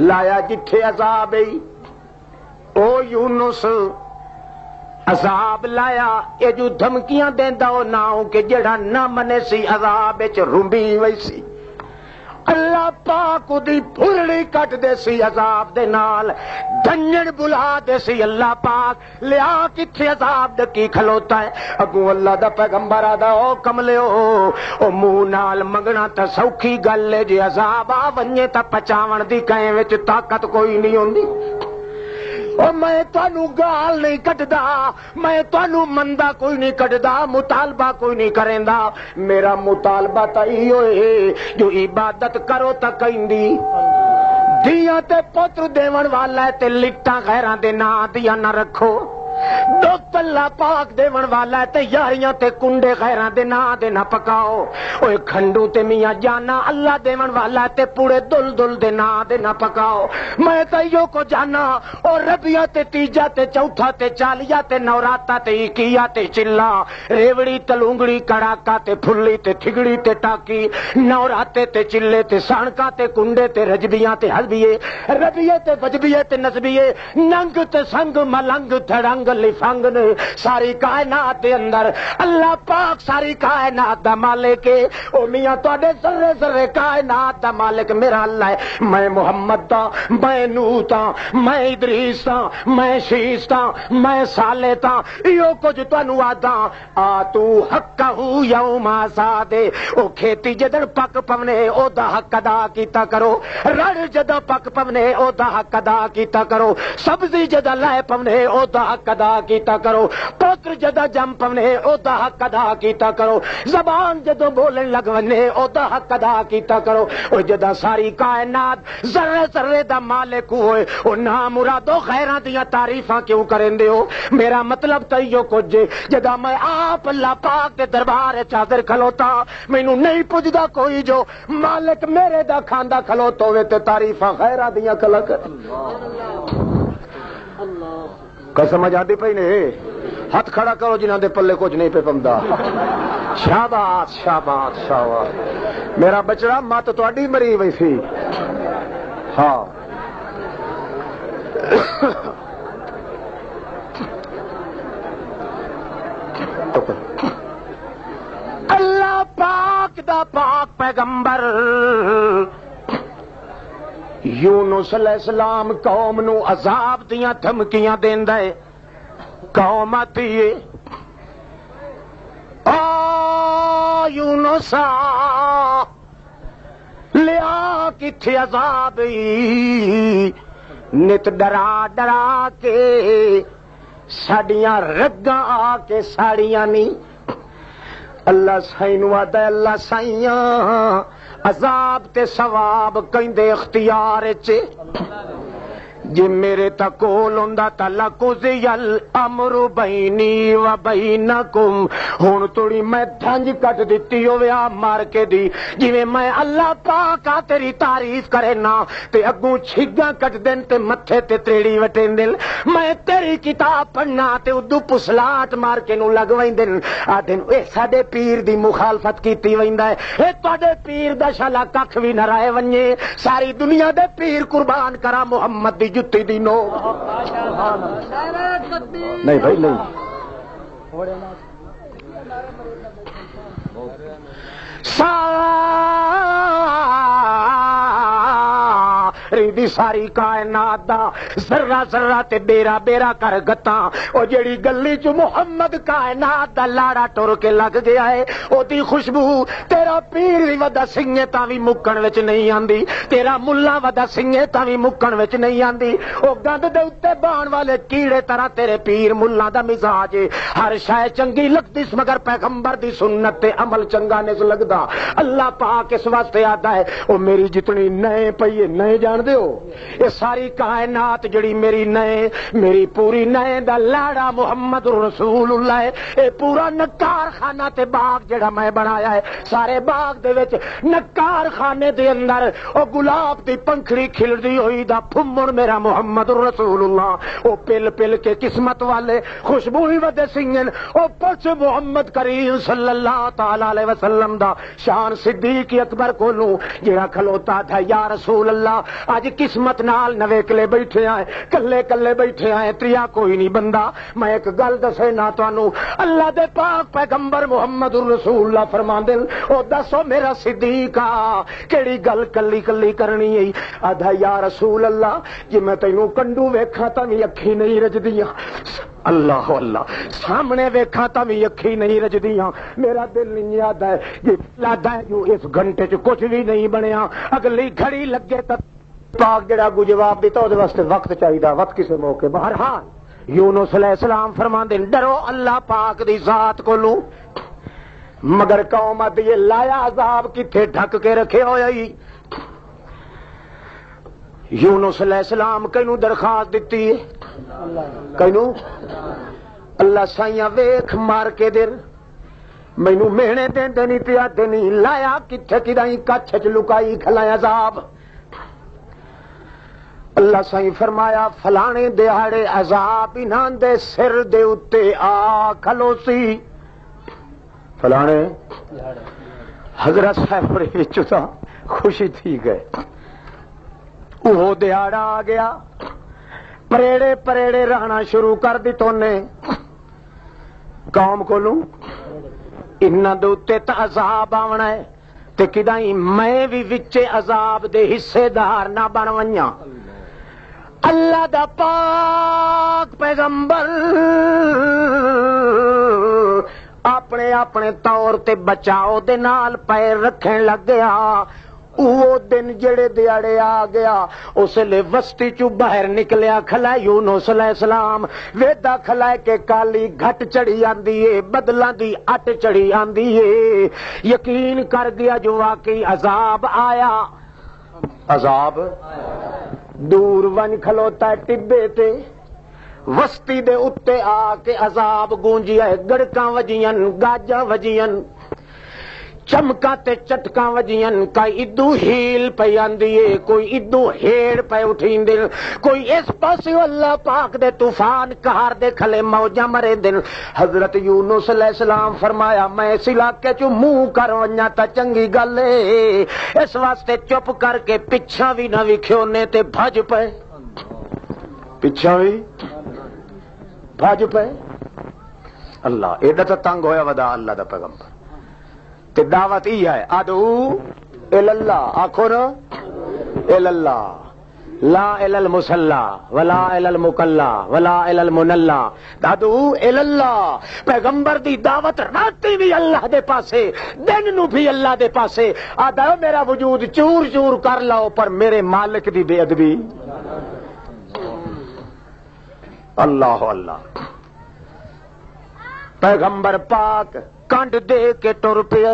لایا جتھے عذاب ہے او یونس عذاب لایا. یہ جو دھمکیاں دیندا او نہ ہو کہ جڑا نہ منے سی عذاب وچ رمبی ویسی. اللہ پاک دی پھرڑی کٹ دے سی عذاب دے نال، دنجن بلا دے سی اللہ پاک. لیا کتھے عذاب ڈکی کھلوتا ہے. اگوں اللہ دا پیغمبر آدا او کملیو او منہ نال منگنا تے سوکھی گل ہے، جے عذاب آ ونجے تے پچاون دی کہیں وچ طاقت کوئی نہیں ہوندی. او میں تانوں گال نہیں کٹدا، میں تانوں مندا کوئی نہیں کٹدا، مطالبہ کوئی نہیں کریندا. میرا مطالبہ تا ایو ہے جو عبادت کرو تا کیندی دیاں تے پتر دیون والا ہے تے لٹاں غیراں دے ناں دیاں نہ رکھو. دکھ اللہ پاک دیون والا ہے تے یاریاں تے کنڈے غیراں دے ناں دے نہ پکاؤ. اوے کھنڈو تے میاں جانا اللہ دیون والا ہے تے پورے دل دل دے ناں دے نہ پکاؤ. میں تیو کو جانا اور ربیہ تے تیجا تے چوتھا تے چالیا تے نوراتا تے اکیا تے چلا، ریوڑی تلونگڑی کڑاکا تے پھلی تے تھگڑی تے ٹاکی، نوراتے تے چلے تے سانکا تے کنڈے تے رجبیاں تے حزبیے، ربیے تے وجبیے تے نسبیے، ننگ تے سنگ ملنگ تھڑنگ لفنگ نے ساری کائنات دے اندر اللہ پاک ساری کائنات دا مالک ہے. او میاں تواڈے ذرے ذرے کائنات دا مالک میرا اللہ ہے. میں محمد دا، میں نوح دا، میں ادریس دا، میں شیس دا، میں صالح دا. ایو کچھ تانوں آدا آتو حقہ یوم حصاد. او کھیتی جدن پک پونے او دا حق ادا کیتا کرو، رڑ جدوں پک پونے او دا حق ادا کیتا کرو، سبزی جدوں لائے پونے او دا حق ادا کیتا کرو، پتر جدوں جم پونے او دا حق ادا کیتا کرو، زبان جدوں بولن لگ ونے او دا حق ادا کیتا کرو. او جدوں ساری کائنات ذرے ذرے دا مالک ہوئے او نہ مرادو غیراں دیاں تعریفاں کیوں کریندے ہو؟ میرا مطلب تے ایو کچھ جدوں میں آپ اللہ پاک دے دربار وچ حاضر کھلوتا مینوں نہیں پوچھدا کوئی جو مالک میرے دا کھاندا کھلوتا ہوئے تے تعریفاں غیراں دیاں کلا کر. قسم آدھی پئی نے ہاتھ کھڑا کرو جنہاں دے پلے کچھ نہیں پہ پمدا. شاباش شاباش شاباش میرا بچڑا مت تہاڈی مری وئی سی. ہاں اللہ پاک دا پاک پیغمبر یونس علیہ السلام قوم نو عذاب دیاں دھمکیاں دیندا ہے. قوم آتی ہے آ یونس لیا کتھے عذاب نت ڈرا ڈرا کے ساڈیاں رگاں آ کے ساڑیاں نہیں. اللہ سائیں نو آدا اللہ سائیاں عذاب تے ثواب کیندے اختیار چ جی میرے تکول ہوندا تا لقضی الامر بینی و بینکم. ہن تھوڑی میں دھنج کٹ دتی ہوے آ مار کے دی جویں میں اللہ پاک آ تیری تعریف کرے نا تے اگوں چھگاں کٹ دین تے متھے تے تریڑی وٹین دل. میں تیری کتاب پڑھنا تے ادو پسلاٹ مار کے نو لگ ویندن آدن اے ساڈے پیر دی مخالفت کیتی ویندا ہے. اے تواڈے پیر دا شالا ککھ وی نہ رہے ونجے. ساری دنیا دے پیر قربان کرا محمد دی جتی دی نو. نہیں بھائی نہیں ساری دی ساری کائنات دا ذرہ ذرہ تے بیرا بیرا کر گتاں او جیڑی گلی چ محمد کائنات دا لاڑا ٹر کے لگ گیا ہے او دی خوشبو تیرا پیر وی ودا سنگے تاں وی مکن وچ نہیں آندی تیرا ملا ودا سنگے تاں وی مکن وچ نہیں آندی او گند دے اوتے بان والے کیڑے طرح تیرے پیر ملا دا مزاج ہے ہر شے چنگی لگدی مگر پیغمبر دی سنت تے عمل چنگا نہیں لگدا اللہ پاک اس واسطے آدا ہے او میری جتنی نئے پئی نئے جان دیو اے ساری کائنات جڑی میری نئے میری پوری نئے دا لاڑا محمد رسول اللہ ہے اے پورا نکار خانہ تے باغ جڑا میں بنایا ہے سارے باغ دے وچ نکار خانے دے اندر او گلاب دی پنکھڑی کھلدی ہوئی دا پھمڑ میرا محمد رسول اللہ او پل پل کے قسمت والے خوشبو ہی ودے سنگن او پچ محمد کریم صلی اللہ تعالی علیہ وسلم دا شان صدیق اکبر کولوں جڑا کھلوتا تھا یا رسول اللہ اج قسمت نال نویکلے بیٹھے آئے کلے کلے بیٹھے آئے تریا کوئی نہیں بندہ میں ایک گل دسے نا تانوں اللہ دے پاک پیغمبر محمد رسول اللہ فرماندے او دسو میرا صدیقا کیڑی گل کلی کلی کرنی ہے آدھا یا رسول اللہ جی میں تینوں کنڈو ویکھاں تاں وی اکھی نہیں رجدیاں اللہ اللہ سامنے ویکھاں تاں وی اکھی نہیں رجدیاں میرا دل نہیں یاد ہے جی لگدا ہے جو اس گھنٹے چ کچھ بھی نہیں بنیا اگلی گھڑی لگے تے پاک جڑا کو جواب دیتا او واسطے وقت چاہیدا وقت کسے موقع بہرحال یونس علیہ السلام فرماندے ڈرو اللہ پاک دی ذات کولوں مگر قوم ادی لایا عذاب کتھے ڈھک کے رکھے ہوئے یونس علیہ السلام کینوں درخواست دیتی ہے کینوں اللہ سائیاں ویکھ مار کے در مینوں مہنے دیندے نہیں تے آدے نہیں لایا کتھے کدائیں کچھ چ لکائی کھلایا عذاب اللہ سائیں فرمایا فلانے دہاڑے عذاب انہاں دے سر دے اتے آ کھلوسی فلانے حضرت صاحب وچوں تا خوشی تھی گئے وہ دیہڑا آ گیا پریڑے پریڑے رہنا شروع کر دتوں نے قوم کولوں انہاں دے اوتے تے عذاب آونا ہے تے کدائیں میں بھی وچے عذاب دے حصے دار نہ بن ونجاں اللہ دا پاک پیغمبر اپنے اپنے طور تے بچاؤ دے نال پیر رکھن لگ گیا وہ دن جڑے دیاڑے آ گیا اس لئے وسطی چو باہر نکلیا کھلا یونس علیہ السلام ویدہ کھلا کہ کالی گھٹ چڑی آندی ہے بدلاں دی اٹ چڑی آندی ہے یقین کر گیا جو واقعی عذاب آیا عذاب دور ون کھلوتا ہے ٹبے تے وسطی دے اتے آ کے عذاب گونجیا ہے گڑکاں وجیاں گاجاں وجیاں چمکا تے چٹکاں وجیاں کوئی ادو ہیل پئی آندی ہے کوئی ادو ہیڑ پے اٹھیندے کوئی اس پاسے اللہ پاک دے طوفان قہر دے کھلے موجاں مرے دن حضرت یونس علیہ السلام فرمایا میں اس علاقے چ منہ کر ونجاں تا چنگی گل ہے اس واسطے چپ کر کے پچھا بھی نہ وکھیونے تے بھج پے پچھا بھی بھج پے اللہ ایڈا تا تنگ ہویا ودا اللہ دا پیغمبر تے دعوت ہی ہے ادعو اللہ آخو نا اللہ لا الی المصلی ولا الی المکلا ولا الی المنلا ادعو اللہ پیغمبر دی دعوت راتی بھی اللہ دے پاسے دن نو بھی اللہ دے پاسے آدا میرا وجود چور چور کر لو پر میرے مالک دی بے ادبی اللہ اللہ پیغمبر پاک کنڈ دے کے ٹر پیا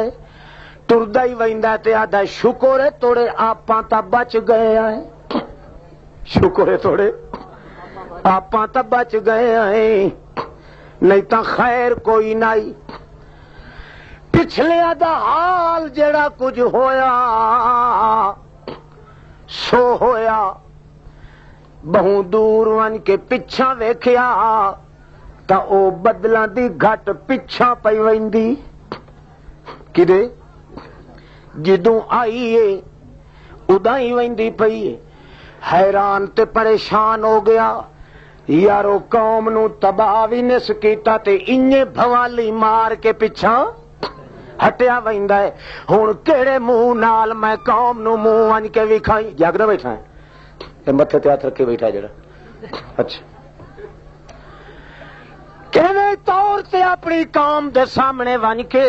ٹردا ہی ویندا تے آدا شکر ہے توڑے آپاں تا بچ گئے ہیں شکر ہے توڑے آپاں تا بچ گئے ہیں نہیں تا خیر کوئی نہیں پچھلے دا حال جڑا کچھ ہویا سو ہویا بہوں دور ون کے پچھا ویکھیا تا او بدلاں دی گھٹ پچھا پئی ویندی کدے جدوں آئی ہے ادا ہی ویندی پئی حیران تے پریشان ہو گیا یارو قوم نو تباہ وی نس کیتا تے انجے بھوالی مار کے پچھا ہٹیا ویندا ہے ہن کیڑے منہ نال میں قوم نو منہ ون کے وکھائی جاگدا بیٹھا ہے متھے تے ہاتھ رکھے بیٹھا جڑا اچھا کیویں طور تے اپنی قوم دے سامنے ون کے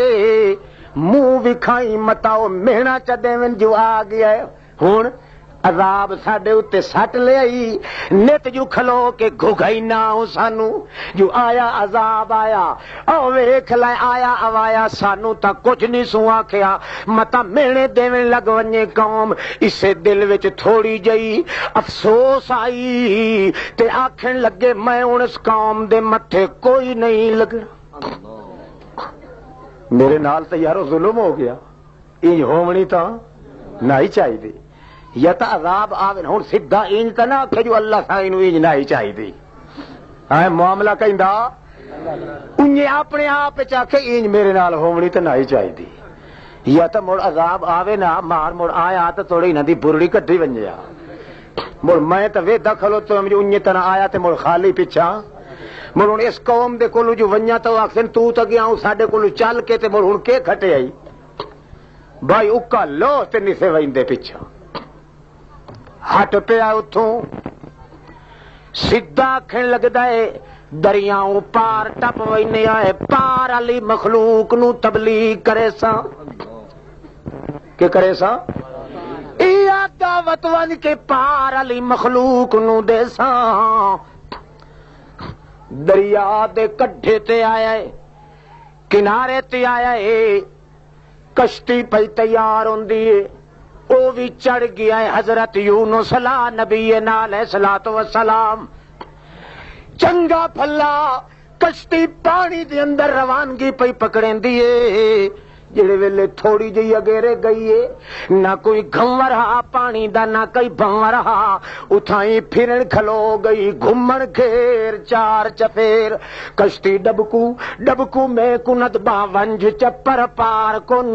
منہ وکھائی متاؤ مہنا چ دیویں جو آ گیا ہے ہن عذاب ساڈے اتے سٹ لئی نت جو کھلو کے گھگائی نہ سانو جو آیا عذاب آیا او ویکھ لے آیا اوایا سانو تا کچھ نہیں سو آکھیا متا مینے دیویں لگ ونجے قوم اسے دل وچ تھوڑی جئی افسوس آئی تے آکھن لگے میں ہن اس قوم دے متھے کوئی نہیں لگنا میرے نال تے یارو ظلم ہو گیا انج ہونی تا نہیں چاہیے یا تا عذاب آوے ہن سیدھا انج تا نہ کہ جو اللہ سائیں نو انج نہیں چاہیے ہاں معاملہ کہندا انج اپنے آپ چا کے انج میرے نال ہونی تے نہیں چاہیے یا تا مڑ عذاب آوے نہ مار مڑ آیا تے تھوڑی نہ دی برڑی کٹی ونجیا مڑ میں تے وے دخلو تو انج تے آیا تے مڑ خالی پیچھا مڑ ہن اس قوم دے کولو جو ونجا تو آکھن تو تے گیا ساڈے کولو چل کے تے مڑ ہن کے کھٹے آئی بھائی اکا لو تے نسے ویندے پیچھا ہٹ پیا اتوں سیدھا آکھن لگدا ہے دریاؤں پار ٹپ وینے آئے پار علی مخلوق نو تبلیغ کرے سا کہ کرے سا ایا دعوت ون کے پار علی مخلوق نو دے سا دریا دے کڈھے تے آیا ہے کنارے تے آیا ہے کشتی پئی تیار ہوندی ہے او بھی چڑھ گیا ہے حضرت یونس علیہ نبی علیہ الصلوۃ والسلام چنگا پھلا کشتی پانی دے اندر روانگی پئی پکڑیندی ہے جڑے ویلے تھوڑی جئی اگیرے گئی ہے نہ کوئی گھنور رہا پانی دا نہ کوئی بھنور رہا اتھائی پھرن کھلو گئی گھمن گھیر چار چفیر کشتی ڈبکو میں کند باونج چپر پار کن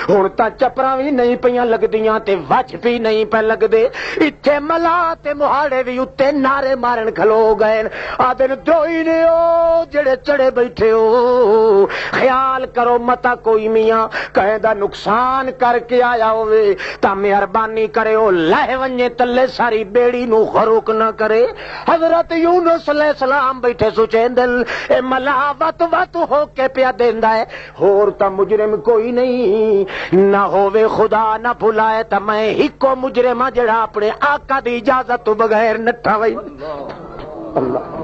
ہن تا چپراں وی نہیں پیاں لگدیاں تے وچ بھی نہیں پہ لگدے ایتھے ملا تے مہاڑے وی اُتے نعرے مارن کھلو گئے آدن دروئی نے او جڑے چڑے بیٹھے ہو خیال کرو متا کوئی میاں کہیں دا نقصان کر کے آیا ہوئے تا مہربانی کرے او لہ ونجے تلے ساری بیڑی نو غرق نہ کرے حضرت یونس علیہ السلام بیٹھے سوچیں دل اے ملا وت ہو کے پیا دیندا ہے ہور تا مجرم کوئی نہیں نہ ہووے خدا نہ بھلائے تا میں ہکو مجرم جڑا اپنے آقا دی اجازت تو بغیر نٹھا وئی اللہ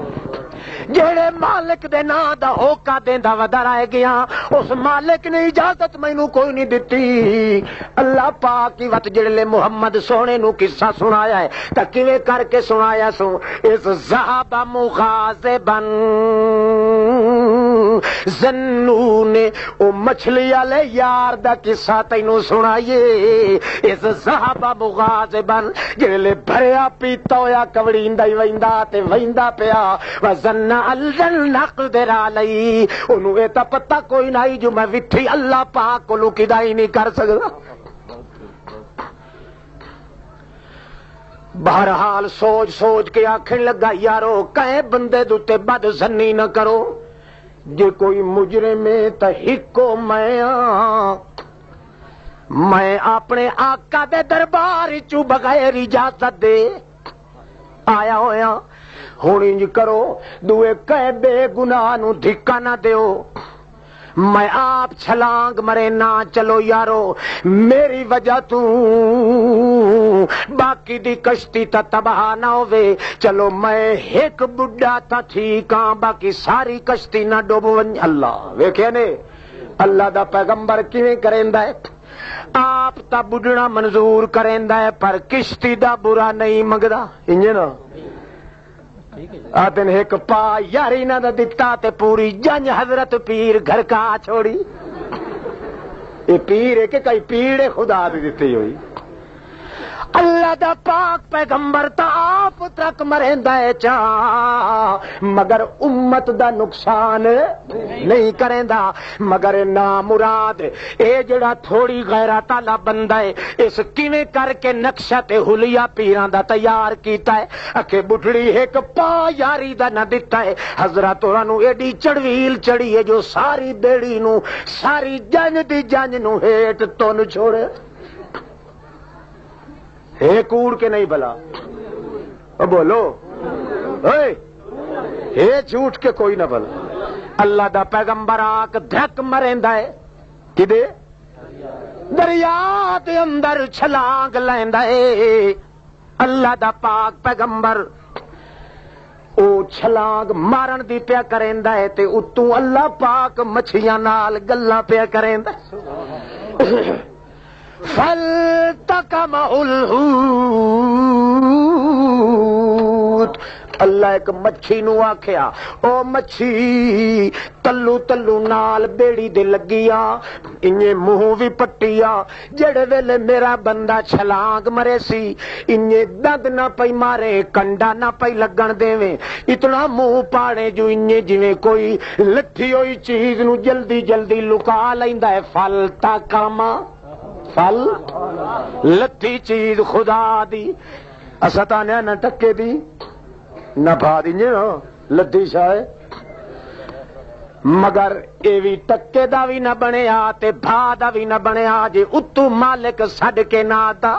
جڑے مالک دے نا دا ہوکا دیندا ودا رہ گیا اس مالک نے اجازت مینوں کوئی نہیں دتی اللہ پاک کی وت جڑے محمد سونے نو قصہ سنایا ہے تا کیویں کر کے سنایا سو اس ذهب مغاضبا زنون او مچھلی والے یار دا قصہ تینوں سنائیے اس ذهب مغاضبا جڑے بھریا پیتا ہویا کوڑیندا ہی ویندا پیا وزن الجن نقدر علی انہوں اے تا پتہ کوئی نہیں جو میں وٹھی اللہ پاک کو لکدا ہی نہیں کر سکدا بہرحال سوچ کے آکھن لگا یارو کہیں بندے دوتے بد زنی نہ کرو جے کوئی مجرم ہے تا ہکو میں اپنے آقا دے دربار چوں بغیر اجازت دے آیا ہویا ہن انج کرو دوے کہے بے گناہ نو دھکا نہ دیو میں آپ چھلانگ مرے نہ چلو یارو میری وجہ تو باقی دی کشتی تا تباہ نہ ہوے چلو میں ایک بڈھا تا ٹھیک ہاں باقی ساری کشتی نہ ڈوب ون اللہ ویکھے نے اللہ دا پیغمبر کیویں کریندا ہے آپ تا بڈھنا منظور کریندا ہے پر کشتی دا برا نہیں منگدا انج نا آدن ایک پا یاری نہ دتا تے پوری جنج حضرت پیر گھر کا چھوڑی یہ پیر ہے کہ کئی پیڑے خدا دی دیتی ہوئی اللہ دا پاک پیغمبر تا آپ تک مریندا ہے چا مگر امت دا نقصان نہیں کریندا مگر نا مراد اے جڑا تھوڑی غیرت والا بندہ ہے اس کیویں کر کے نقشہ تے حلیہ پیراں دا تیار کیتا ہے اکھے بٹھڑی ایک پا یاری دا نہ دتا ہے حضرت اوراں نو ایڈی چڑویل چڑی ہے جو ساری بیڑی نو ساری جنج دی جنج نو ہیٹ تن چھوڑے ہے کوڑ کے نہیں بلا بولو اے جھوٹ کے کوئی نہ بول. اللہ دا پیغمبر آک دھک مریندا ہے کدے دریا دے اندر چھلانگ لیندا ہے. اللہ دا پاک پیغمبر او چھلانگ مارن دی پیا کریندا ہے تے اتوں اللہ پاک مچھیاں نال گلاں پیا کریندا. فَالْتَقَمَهُ الْحُوتُ اللہ ایک مچھی نو آکھیا او مچھی تلو تلو نال بیڑی دے لگیا انہیں منہ بھی پٹیا جڑے ویلے میرا بندہ چھلانگ مرے سی انہیں دند نہ پئی مارے کنڈا نہ پئی لگن دیویں اتنا منہ پاڑے جو انہیں جویں کوئی لٹھی ہوئی چیز نو جلدی جلدی لکا لیندا ہے. فل تاکاما فل لٹھی چیز خدا دی اساتانے نہ ٹکے دی نہ بھا دیجیے لدی شاہ مگر اے بھی ٹکے دا بھی نہ بنیا تے بھا دا بھی نہ بنیا جے اتو مالک سڈ کے نہ دا.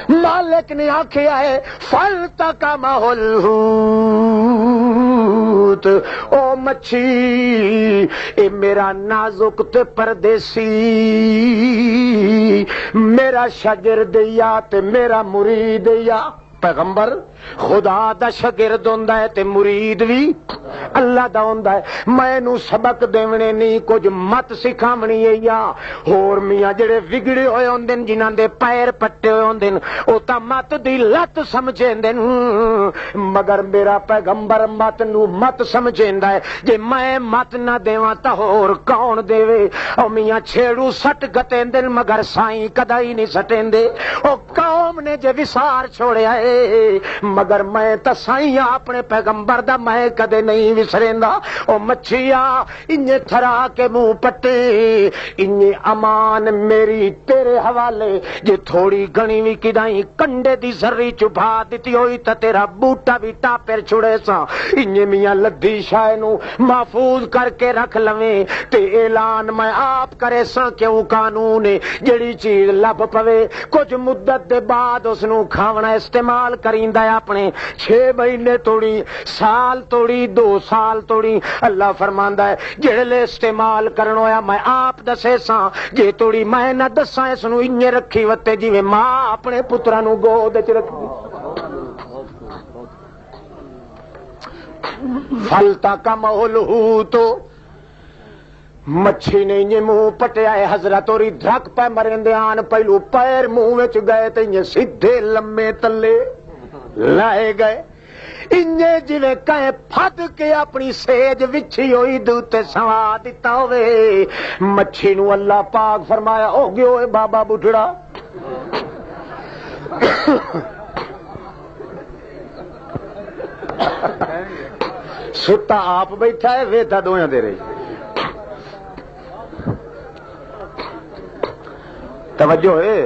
مالک نے آکھیا ہے فَالْتَقَمَهُ الْحُوتُ او مچھی اے میرا نازک تے پردیسی میرا شاگرد یا تے میرا مرید یا. پیغمبر خدا دا شاگرد ہوندا ہے تے مرید بھی اللہ دا ہوندا ہے. میں نو سبق دیونے نہیں کچھ مت سکھاونی ہے یا ہور میاں جڑے وگڑے ہوئے ہوندے جنہاں دے پیر پٹے ہوئے ہوندے او تا مت دی لت سمجھیندے مگر میرا پیغمبر مت نو مت سمجھیندا ہے. جے میں مت نہ دیواں تا ہور کون دیوے. او میاں چھیڑو سٹ گتیندے مگر سائیں کدی نہیں سٹیندے. او قوم نے جے وسار چھوڑیا ہے مگر میں تا سائیں اپنے پیغمبر دا میں کدے نہیں وسریندا. او مچھیا انہیں تھرا کے منہ پٹے انہیں امان میری تیرے حوالے جے تھوڑی گنی بھی کدائیں کنڈے دی ذری چبھا دیتی ہوئی تا تیرا بوٹا بھی ٹاپر چھڑے سا. انہیں میاں لدھی شاہ نو محفوظ کر کے رکھ لویں تے اعلان میں آپ کرے سا کیوں قانون جڑی چیز لب پوے کچھ مدت دے بعد اس نو کھاونا استعمال کریندا ہے اپنے 6 مہینے توڑی سال توڑی 2 سال توڑی. اللہ فرماندا ہے جڑے استعمال کرن ہویا میں آپ دسے سا جے توڑی میں نہ دساں اس نو انج رکھی وتے جویں ماں اپنے پتراں نو گود وچ رکھدی. فَالْتَقَمَهُ الْحُوتُ مچھی نے انہیں منہ پٹیا ہے. حضرت اور دھک پہ مرندے آن پہلو پیر منہ وچ گئے تے انہیں سیدھے لمے تلے لائے گئے. انہیں جویں کہیں پھد کے اپنی سیج وچھی ہوئی دوتے سوا دیتا ہوئے. مچھی نو اللہ پاک فرمایا ہو گئے ہوئے بابا بٹھڑا ستا آپ بیٹھا ہے ویتا دویاں دے رہی. توجہ ہے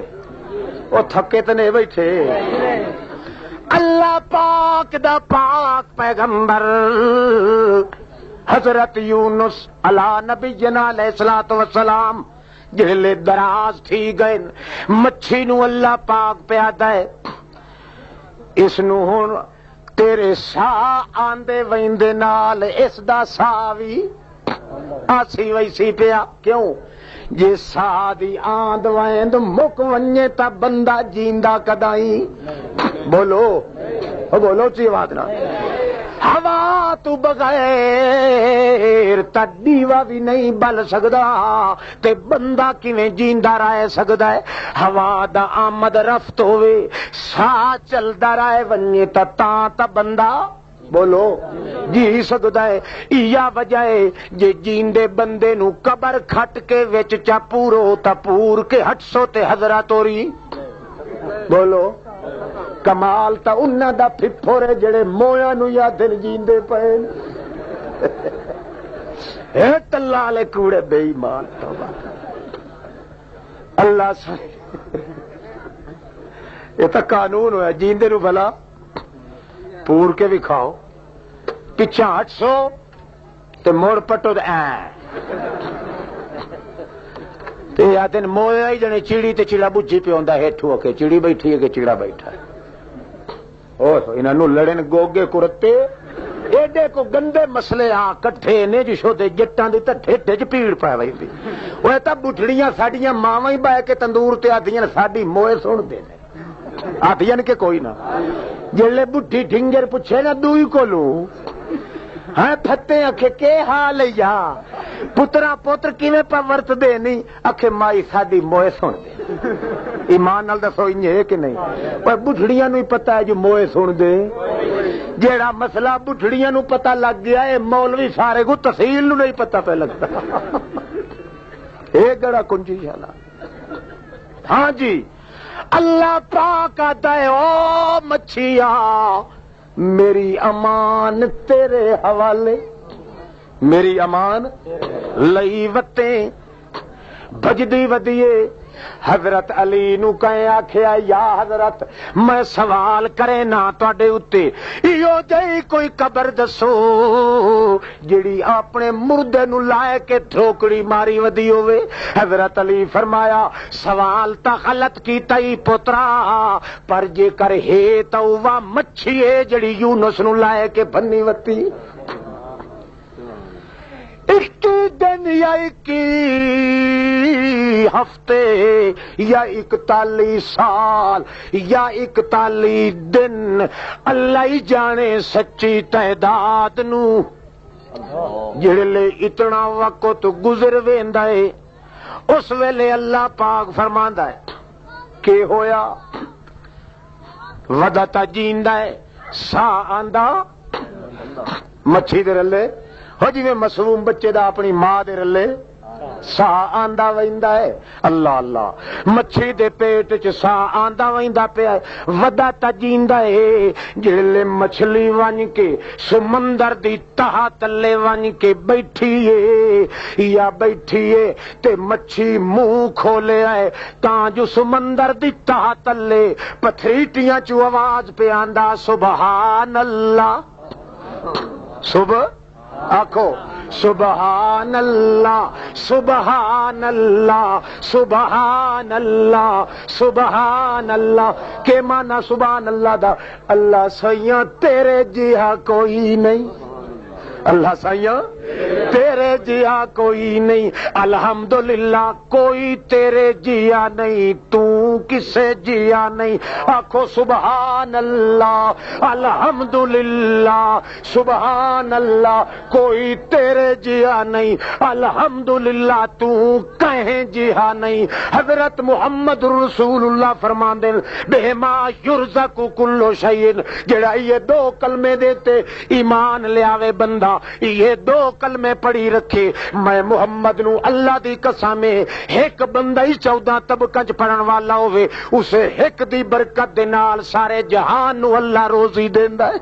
وہ تھکے تو نہیں بیٹھے. اللہ پاک دا پاک پیغمبر حضرت یونس علی نبینا علیہ الصلوۃ والسلام جہلے دراز تھی گئے مچھی نو اللہ پاک پیادا ہے اس نو ہن تیرے سا آندے ویندے نال اس دا سا وی آسی ویسی پیا. کیوں جے سا دی آند ویند مک ونجے تا بندہ جیندا کدائی. بولو بولو چی آواز نہ. ہوا تو بغیر تا دیوا بھی نہیں بل سکدا تے بندہ کیویں جیندا رہ سکدا ہے. ہوا دا آمد رفت ہوئے سا چلدا رہے ونجے تا بندہ بولو جی سکدا ہے. یا وجہ ہے جے جیندے بندے نو قبر کھٹ کے وچ چا پورو تا پور کے ہٹ سو تے حضرت ہوری. بولو کمال تا انہاں دا پھپھورے جڑے مویاں نو یا دن جیندے پئے اے تلا والے کوڑے بے ایمان. اللہ سے یہ تو قانون ہوا جیندے نو بھلا پور کے بھی کھاؤ پچھا 800 تے موڑ پٹو تے آدھے مویا ہی جنے چیڑی تے چیڑا بجھی پہ ہوندا ہیٹھ ہو کے چیڑی بیٹھی ہے کہ چیڑا بیٹھا ہے. انہوں لڑن گوگے کرتے ایڈے کو گندے مسئلے کٹھے نے جشو دے جٹاں دی تے ڈھڈ وچ پیڑ پے ویندی اوے تا بٹھڑیاں ساڈیاں ماواں ہی بہ کے تندور تے آدیاں ساڈی موئے سن دے آدیاں کہ کوئی نہ جلے بڈھی ڈھنگر پوچھے نا دوئی کولوں ہاں پھتے اکھے کے حال یا پترا پوتر کیویں پا ورت دے نہیں اکھے مائی ساڈی موئے سن دے ایمان نال دسو انج ہے کہ نہیں پر بڈھڑیاں نو ہی پتہ ہے جو موئے سن دے جیڑا مسئلہ بڈھڑیاں نو پتہ لگ گیا ہے مولوی سارے کو تحصیل نو نہیں پتہ پہ لگتا اے گڑا کنجی شالا ہاں جی اللہ پاک آتا ہے او مچھیا میری امان تیرے حوالے میری امان لئی وتے بجدی ودیے حضرت علی نو کہے آکھیا یا حضرت میں سوال کرے نا تواڈے اُتے ایو جئی کوئی قبر دسو جڑی اپنے مردے نو لائے کے ٹھوکڑی ماری ودی ہوے حضرت علی فرمایا سوال تا غلط کیتا ہی پترا پر جے کر ہے تو وا مچھی ہے جڑی یونس نو لائے کے بنی وتی 21 دن یا 21 ہفتے یا 41 سال یا 41 دن اللہ ہی جانے سچی تعداد نو جڑے اتنا وقت گزر ویندا ہے اس ویلے اللہ پاک فرماندا ہے کہ ہویا ودتا جیندا ہے سا آندا مچھی دے رلے ہو جی معصوم بچے دا اپنی ماں دے رلے سا آندا ویندا ہے اللہ اللہ مچھی دے پیٹ چ سا آندا ویندا پیا ودا تا جیندا ہے جڑے مچھلی ون کے سمندر دی تہ تلے ون کے بیٹھی ہے یا بیٹھی ہے تے مچھی منہ کھولے ہے تاں جو سمندر دی تہ تلے پتھریٹیاں چ آواز پہ آندا سبحان اللہ صبح آکھو سبحان اللہ سبحان اللہ سبحان اللہ سبحان اللہ کے مانا سبحان اللہ دا اللہ سیاں تیرے جہا کوئی نہیں اللہ سیاں تیرے جہا کوئی نہیں الحمدللہ کوئی تیرے جیا نہیں تو کسے جیا نہیں آکھو سبحان اللہ الحمدللہ سبحان اللہ کوئی تیرے جیا نہیں الحمدللہ تو کہیں جیا نہیں حضرت محمد رسول اللہ فرماندے بے ما یرزق کل شیء جڑا یہ دو کلمے دیتے ایمان لے آوے بندہ یہ دو کلمے پڑھی رکھے میں محمد نو اللہ دی قسم ایک بندہ ہی 14 طبقہ چ پڑھن والا ہوئے اسے ایک دی برکت دے نال سارے جہان نو اللہ روزی دیندا ہے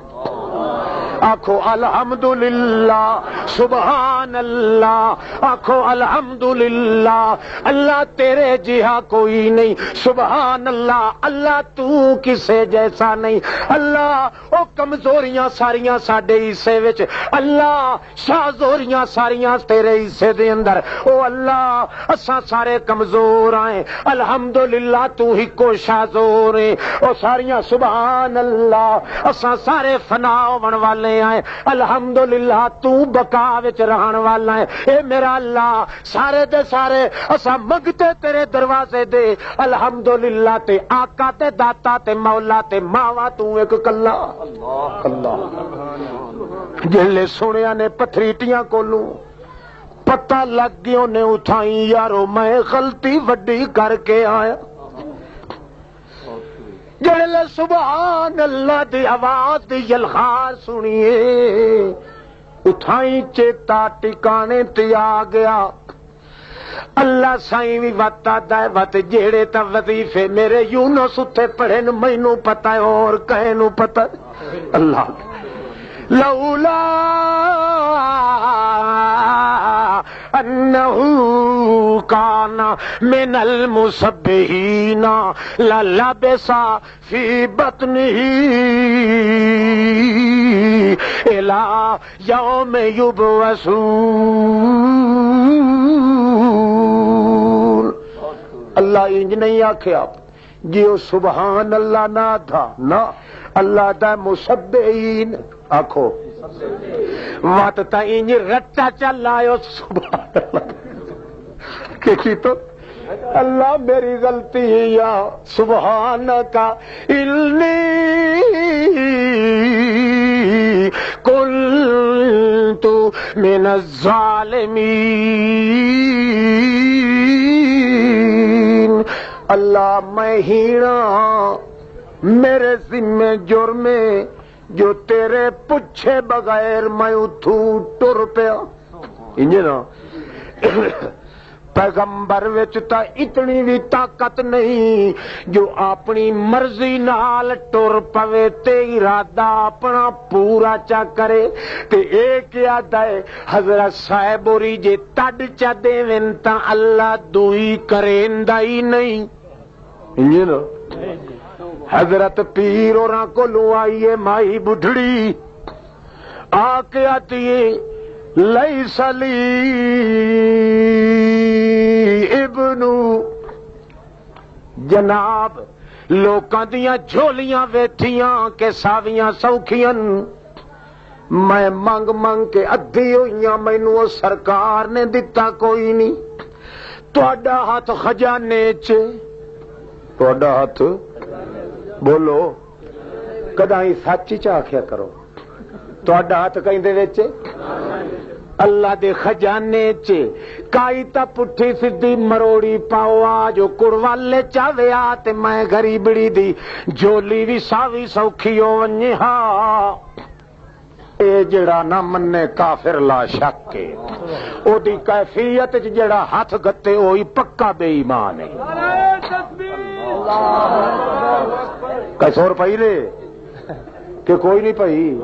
آکھو الحمدللہ سبحان اللہ آکھو الحمدللہ اللہ تیرے جہا کوئی نہیں سبحان اللہ اللہ تو کسے جیسا نہیں اللہ او کمزوریاں ساریاں ساڈے حصے وچ اللہ شازوریاں ساریاں تیرے حصے دے اندر او اللہ اساں سارے کمزور ہیں الحمدللہ تو ہی کو شازور ہے او ساریاں سبحان اللہ اساں سارے فنا ہون والے آئے الحمدللہ تو بقا وچ رہن والا ہے اے میرا اللہ سارے دے سارے اسا منگتے تیرے دروازے دے الحمدللہ تے آقا تے داتا تے مولا تے ماوا تو ایک کلا اللہ جلے سنیا نے پتھریٹیاں کولوں پتہ لگ گیا نے اٹھائی یارو میں غلطی وڈی کر کے آیا جڑے سبحان اللہ دی آواز دی یلغار سنیے اٹھائی چیتا ٹکانے تے آ گیا اللہ سائیں بھی وقت آتا ہے وقت جیڑے تا وظیفے میرے یونس اتھے پڑھے نو مینوں پتہ ہے اور کہے نو پتہ ہے اللہ لولا انہو کان من المسبحین للبس فی بطنہ الی یوم یبعثون اللہ انج نہیں آکھیا جی وہ سبحان اللہ نہ تھا نا، اللہ دا مسبحین آکھو وات تا انج رٹا چل آئے سبحان اللہ کہ تو اللہ میری غلطی یا سبحانک انی کنت من الظالمین، اللہ میں ہینا میرے ذمہ جرم جو تیرے پوچھے بغیر میں اتھوں ٹر پیا انجے نا پیغمبر وچ تا اتنی بھی طاقت نہیں جو اپنی مرضی نال ٹر پوے تے ارادہ اپنا پورا چا کرے تے ایک یاد ہے حضرت صاحب ہوری جے تڈ چا دیویں تا اللہ دوئی کریندا ہی نہیں انجے نا حضرت پیر اوراں کولوں آئیے مائی بڈھڑی آ کے آتی ہے لیس لی ابنو، جناب لوکاں دیاں جھولیاں ویٹھیاں کہ ساویاں سوکھیاں میں منگ منگ کے ادھی ہوئیاں مینوں سرکار نے دتا کوئی نہیں، تہاڈا ہاتھ خزانے چ، تہاڈا ہاتھ بولو کدائی سچ چ آکھیا کرو، تہاڈا ہاتھ کیندے وچ اللہ دے خزانے چ، کائی تا پٹھی سدھی مروڑی پاؤ آ جو کڑوالے چاوے آ تے میں غریبڑی دی جولی بھی ساوی سوکھی ہو ونجے ہاں اے جڑا نہ منے کافر لا شک ہے او دی کیفیت جڑا ہاتھ گتے ہوئی پکا بے ایمان ہے، کسور پئی لے کہ کوئی نہیں پئی،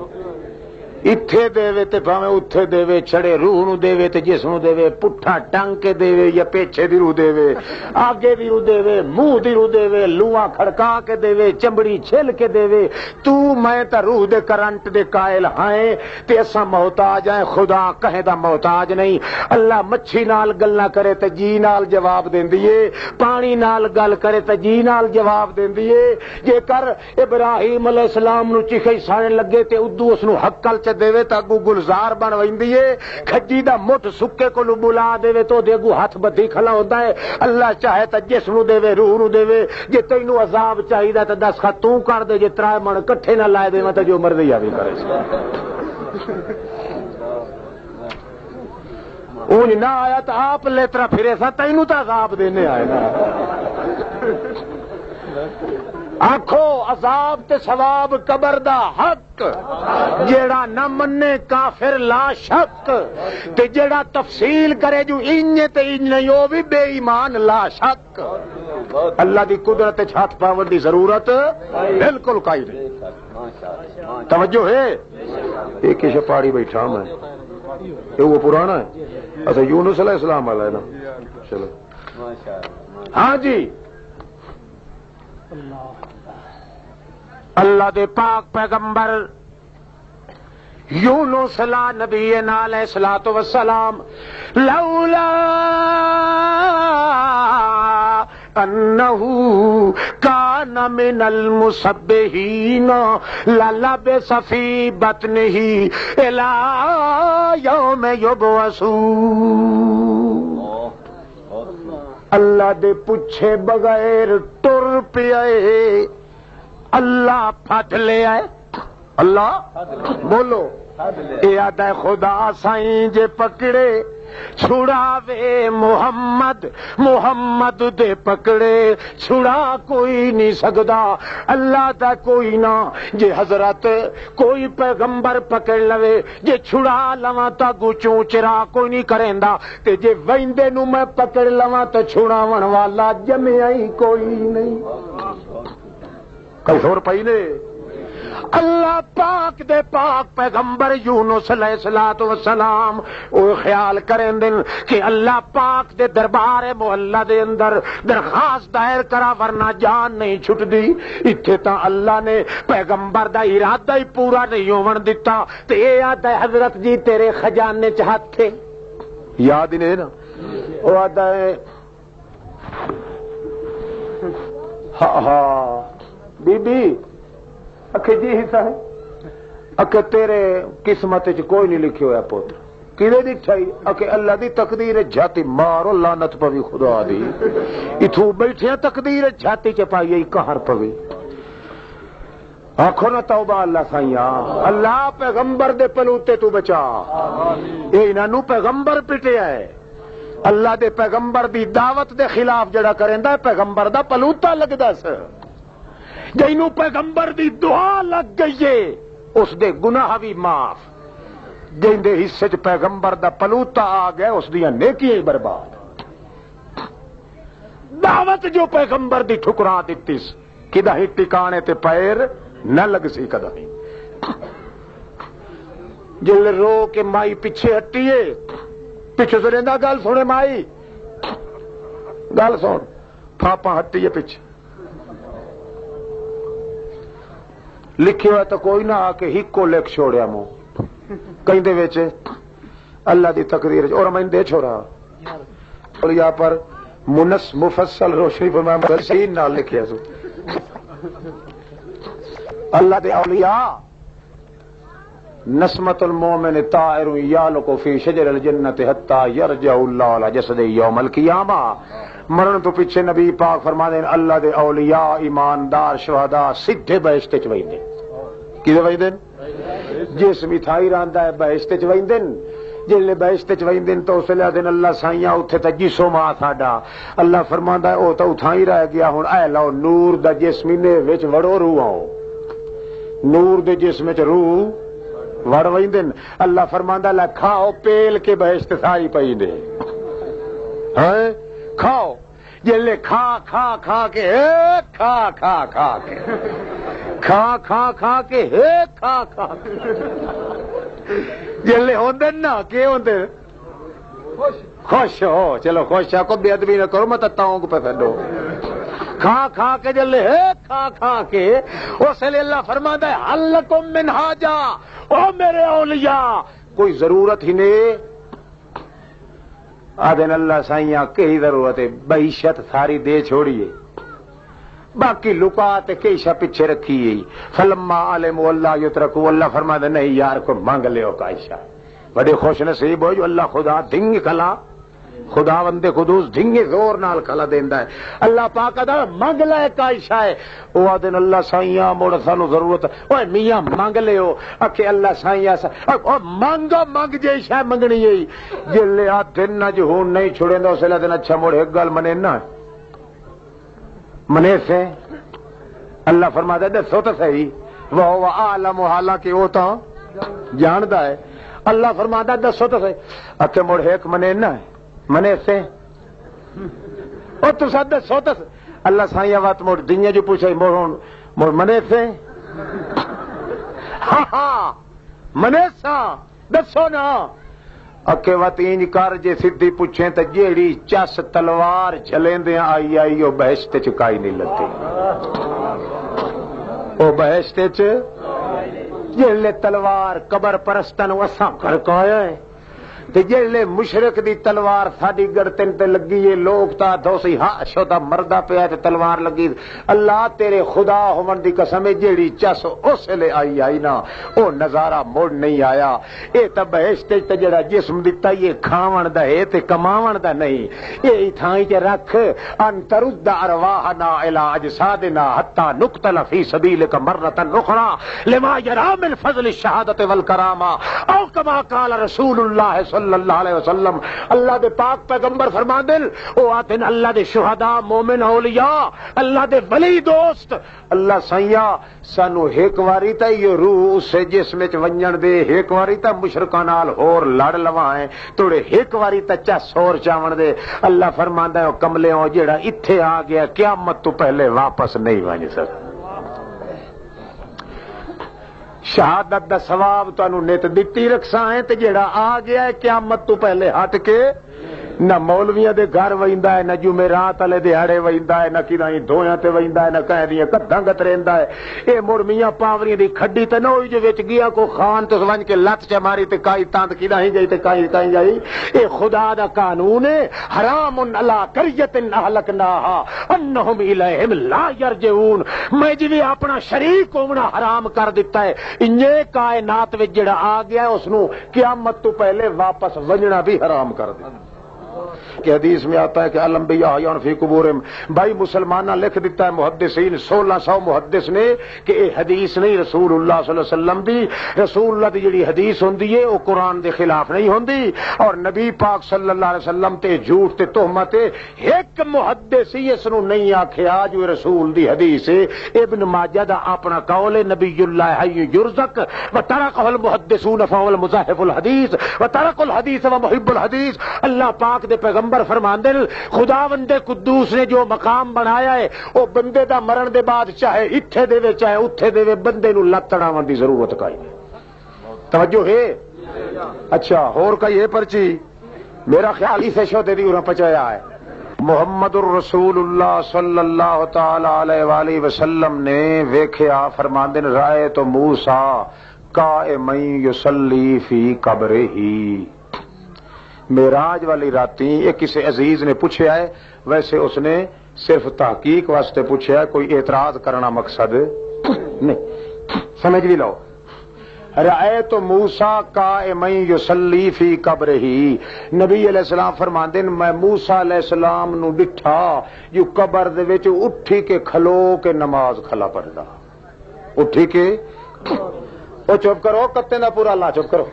اتھے دے تے بھاویں اتھے دے، چھڑے روح نو دے تے جسم نو دے، پٹھا ٹنگ کے دے یا پیچھے دی روح دے، آگے دی روح دے، منہ دی روح دے، لواں کھڑکا کے دے، چمڑی چھل کے دے، تو میں تا روح دے کرنٹ دے قائل ہائیں تے اساں محتاج ہیں، خدا کہے دا محتاج نہیں۔ اللہ مچھی نال گلاں کرے تے جی نال جواب دیندی ہے، پانی نال گل کرے تے جی نال جواب دیندی ہے، جے کر ابراہیم علیہ السلام نو چیخے سانے لگے تے ادو اس نو حقل دے تا اگو گلزار بن ویندی ہے، کھجی دا مٹھ سکے کو بلا دے تو دے اگو ہاتھ بدھی کھلا ہوتا ہے، اللہ چاہے تا جسم نو دے روح نو دے، جے تینوں عذاب چاہیے تا دس خط تو کر دے، جے ترائے من کٹھے نہ لائے دے تے جو مرضی آوی کرے اونج نہ آیا تا آپ لیترا پھرے سا تینوں تا عذاب دینے آئے نا، آکھو عذاب تے ثواب قبر دا حق، جیڑا نہ منے کافر لا شک، تے جیڑا تفصیل کرے جو انج تے انج نہیں ہو بھی بے ایمان لا شک۔ اللہ دی قدرت ہاتھ پاون دی ضرورت بالکل کوئی نہیں، توجہ ہے۔ ایک ہی پہاڑی بیٹھا میں یہ وہ پرانا ہے، اچھا یونس علیہ السلام والا ہے نا، چلو ہاں جی، اللہ دے پاک پیغمبر یونس نبی علیہ الصلوۃ والسلام لولا انه کان من المسبحین للبث فی بطنہ الی یوم یبعثون، اللہ دے پوچھے بغیر ٹر پیائے، اللہ پھٹ لے آئے، اللہ بولو یاد ہے خدا سائیں جے پکڑے چھڑاوے محمد، محمد دے پکڑے چھڑا کوئی نہیں سکدا، اللہ دا کوئی نہ، جے حضرت کوئی پیغمبر پکڑ لوے جے چھڑا لواں تا گچوں چرا کوئی نہیں کریندا، تے جے ویندے نو میں پکڑ لواں تے چھڑاون والا جمیا ہی کوئی نہیں، کسور پئی نے۔ اللہ پاک دے پاک پیغمبر یونس علیہ الصلوۃ والسلام او خیال کریں دن کہ اللہ پاک دے دربار معلا دے اندر درخواست دائر کرا ورنہ جان نہیں چھٹ دی، اتھے تا اللہ نے پیغمبر دا ارادہ ہی پورا نہیں ہون دتا، تے اے یاد ہے حضرت جی تیرے خزانے چ ہاتھ تھے، یاد ہی نہیں نا، وہ آتا ہے ہاں بی بی اکھے جی حصہ ہے اکھے تیرے قسمت چ کوئی نہیں لکھے ہوا پوتر کدے دی ٹھائی اکھے اللہ دی تقدیر جھاتی مارو لعنت پوی خدا دی اتھوں بیٹھے تقدیر جھاتی چ پائی قہر پوی آخو نا توبہ اللہ سائیاں اللہ پیغمبر دے پلوتے تو بچا اے انہاں پیغمبر پٹیا ہے اللہ دے پیغمبر دی دعوت دے خلاف جڑا کریندا پیغمبر دا پلوتا لگدا س جینوں پیغمبر دی دعا لگ گئی ہے اس دے گناہ بھی معاف جن دے حصے چ پیغمبر دا پلوتا آ گیا اس دیاں نیکیاں ہی برباد دعوت جو پیغمبر دی ٹھکرا دتی س کدا ہی ٹکانے تے پیر نہ لگ سی کدا ہی جل رو کے مائی پیچھے ہٹیے پیچھے سے رہندا گل سنے مائی گل سن پھاپا ہٹیے پیچھے لکھے ہوا تو کوئی نہ آ کے ہکو لکھ چھوڑیا منہ کہیں دے وچ اللہ دی تقریر اور میں دے چھوڑا اور یہاں پر منس مفصل روشنی فرمایا صحیح نہ لکھیا سو اللہ دے اولیاء نسمت المومن طائر یالق فی شجر الجنت حتی یرجع اللہ علی جسد یوم القیامہ مرن تو پیچھے نبی پاک فرما دیں اللہ دے اولیاء ایماندار شہداء سدھے بہشت چ ویندے کدے ویندے جس مٹھائی راندا ہے بہشت چ ویندے جلے بہشت چ ویندے تو اس لے دن اللہ سائیاں اوتھے تے جسو ما ساڈا اللہ فرماندا ہے او تو اتھاں ہی رہ گیا ہن اے لو نور دا جسم نے وچ وڑو روح آؤ نور دے جسم چ روح وڑ ویندے اللہ فرماندا لے کھاؤ پیل کے بہشت سائی پئی دے ہیں کھاؤ جلے کھا کھا کھا کے کھا کھا کھا کے کھا کھا کھا کے کھا کھا جلے ہوندے نا کہ ہوندے خوش ہو چلو خوش کو بے ادبی نہ کرو مت تاؤں کو پھڈو کھا کھا کے جلے کھا کھا کے اس لیے اللہ فرماتا ہے حلکم من حاجہ او میرے اولیاء کوئی ضرورت ہی نہیں آدھن اللہ سائیاں کئی ضرورت ہے بعیشت ساری دے چھوڑیے باقی لکات کیشا پیچھے رکھیے فلما علم اللہ یترکو اللہ فرماتا نہیں یار کو مانگ لے ہو کائشا بڑے خوش نصیب ہو جو اللہ خدا دھنگ کھلا خدا بندے قدوس دھنگے زور نال کھلا دیندا ہے اللہ پاک دا مانگ لے کائشا ہے او آدن اللہ سائیاں موڑ سانو ضرورت اوے میاں مانگ لے ہو اکھے اللہ سائیاں او مانگا مانگ جے شے منگنی ہے جلے آ دن نہ جو ہون نہیں چھڑے نو سلا دن اچھا موڑ ایک گل منے نا منے سے اللہ فرماتا ہے دسو تو صحیح وہ عالم حالانکہ وہ تو جاندا ہے اللہ فرماتا ہے دسو تو صحیح اکھے موڑ ایک منے نا منے سے او تو سب دسو تو اللہ سائیں بات موڑ دنیا جو پوچھا موڑ منے سے ہاں ہاں منے سا دسو نا اکے وت انج کر جے سدھی پوچھیں تے جیڑی چس تلوار جلیندے آئی آئی او بہشت چ کائی نہیں لگی او بہشت چ جلے تلوار قبر پرستن وساں کھڑکایا ہے تے جلے مشرک دی تلوار ساڈی گردن تے لگی ہے لوگ تا دوسی ہاں شودا مردا پیا تے تلوار لگی اللہ تیرے خدا ہون دی قسم جیڑی چس اس لے آئی نا او نظارہ مڑ نہیں آیا اے تے بہشت تے جڑا جسم دتا یہ کھاون دا ہے تے کماون دا نہیں اے تھائی تے رکھ ان ترد ارواحنا الی اجسادنا حتا نقتل فی سبیلک مرۃ اخرى لما یرا من فضل الشہادت والکرامہ او کما قال رسول اللہ صلی اللہ علیہ وسلم اللہ دے پاک پیغمبر فرماندے او آتن اللہ دے شہداء مومن اولیاء اللہ دے ولی دوست اللہ سیاں سانو ایک واری تے یہ روح اس جسم وچ ونجن دے ایک واری تے مشرکاں نال ہور لڑ لواں توڑے ایک واری تے چس ہور چاون دے اللہ فرماندا ہے او کملیوں جیڑا ایتھے آ گیا قیامت تو پہلے واپس نہیں ونج سکدا شہادت دا ثواب تانوں نت دتی رکھساں ہے تے جیڑا آ گیا ہے قیامت تو پہلے ہٹ کے نہ مولویاں دے گھر ویندا ہے نہ جمعرات والے دیہاڑے ویندا ہے نہ کدی دویاں تے ویندا ہے نہ کہیں دی کدھاں گت رہندا ہے اے مڑ میاں پاوریاں دی کھڈی تے نہ ہوئی جو وچ گیا کو خان تو ونج کے لت چ ماری تے کائی تاند کدا ہی گئی تے کائی جائی اے خدا دا قانون ہے حرام علی قریۃ اهلکناها انہم الیہم لا یرجعون، میں جی اپنا شریک ہونا حرام کر دیتا ہے، انجے کائنات وچ جڑا آ گیا ہے اس نو قیامت تو پہلے واپس وجنا بھی حرام کر دے۔ کہ حدیث میں آتا ہے کہ الانبیاء یون فی قبورہم، بھائی مسلمانہ لکھ دیتا ہے محدثین 1600 محدث نے کہ یہ حدیث نہیں رسول اللہ صلی اللہ علیہ وسلم دی، رسول اللہ دی جڑی حدیث ہوندی ہے وہ قرآن دے خلاف نہیں ہوندی، اور نبی پاک صلی اللہ علیہ وسلم تے جھوٹ تے تہمت ایک محدث ہی اس نو نہیں آکھیا جو رسول دی حدیث ہے۔ ابن ماجہ دا اپنا قول ہے نبی اللہ حی یرزق وترکہ المحدثون فهو المزاحف الحدیث وترک الحدیث ومحب الحدیث۔ اللہ پاک دے پیغمبر فرماندے خداوند قدوس نے جو مقام بنایا ہے وہ بندے دا مرن دے بعد چاہے اتھے دے چاہے اتھے دے بندے نو لت تڑاون دی ضرورت کائی نہیں۔ توجہ ہے؟ اچھا اور کا یہ پرچی میرا خیال اسے شوتے دی انہاں پچایا ہے۔ محمد الرسول اللہ صلی اللہ تعالی علیہ وآلہ وسلم نے ویکھیا فرماندے رائے تو موسیٰ قائما یصلی فی قبرہ، معراج والی راتی ایک کسی عزیز نے پوچھا ہے، ویسے اس نے صرف تحقیق واسطے پوچھا ہے، کوئی اعتراض کرنا مقصد نہیں، سمجھ بھی لو۔ رأیت موسیٰ قائما یصلی فی قبرہ، نبی علیہ السلام فرماندے میں موسیٰ علیہ السلام نو ڈٹھا جو قبر دے وچ اٹھی کے کھلو کے نماز کھلا پڑھدا، اٹھی کے او چپ کرو کتے دا پورا اللہ چپ کرو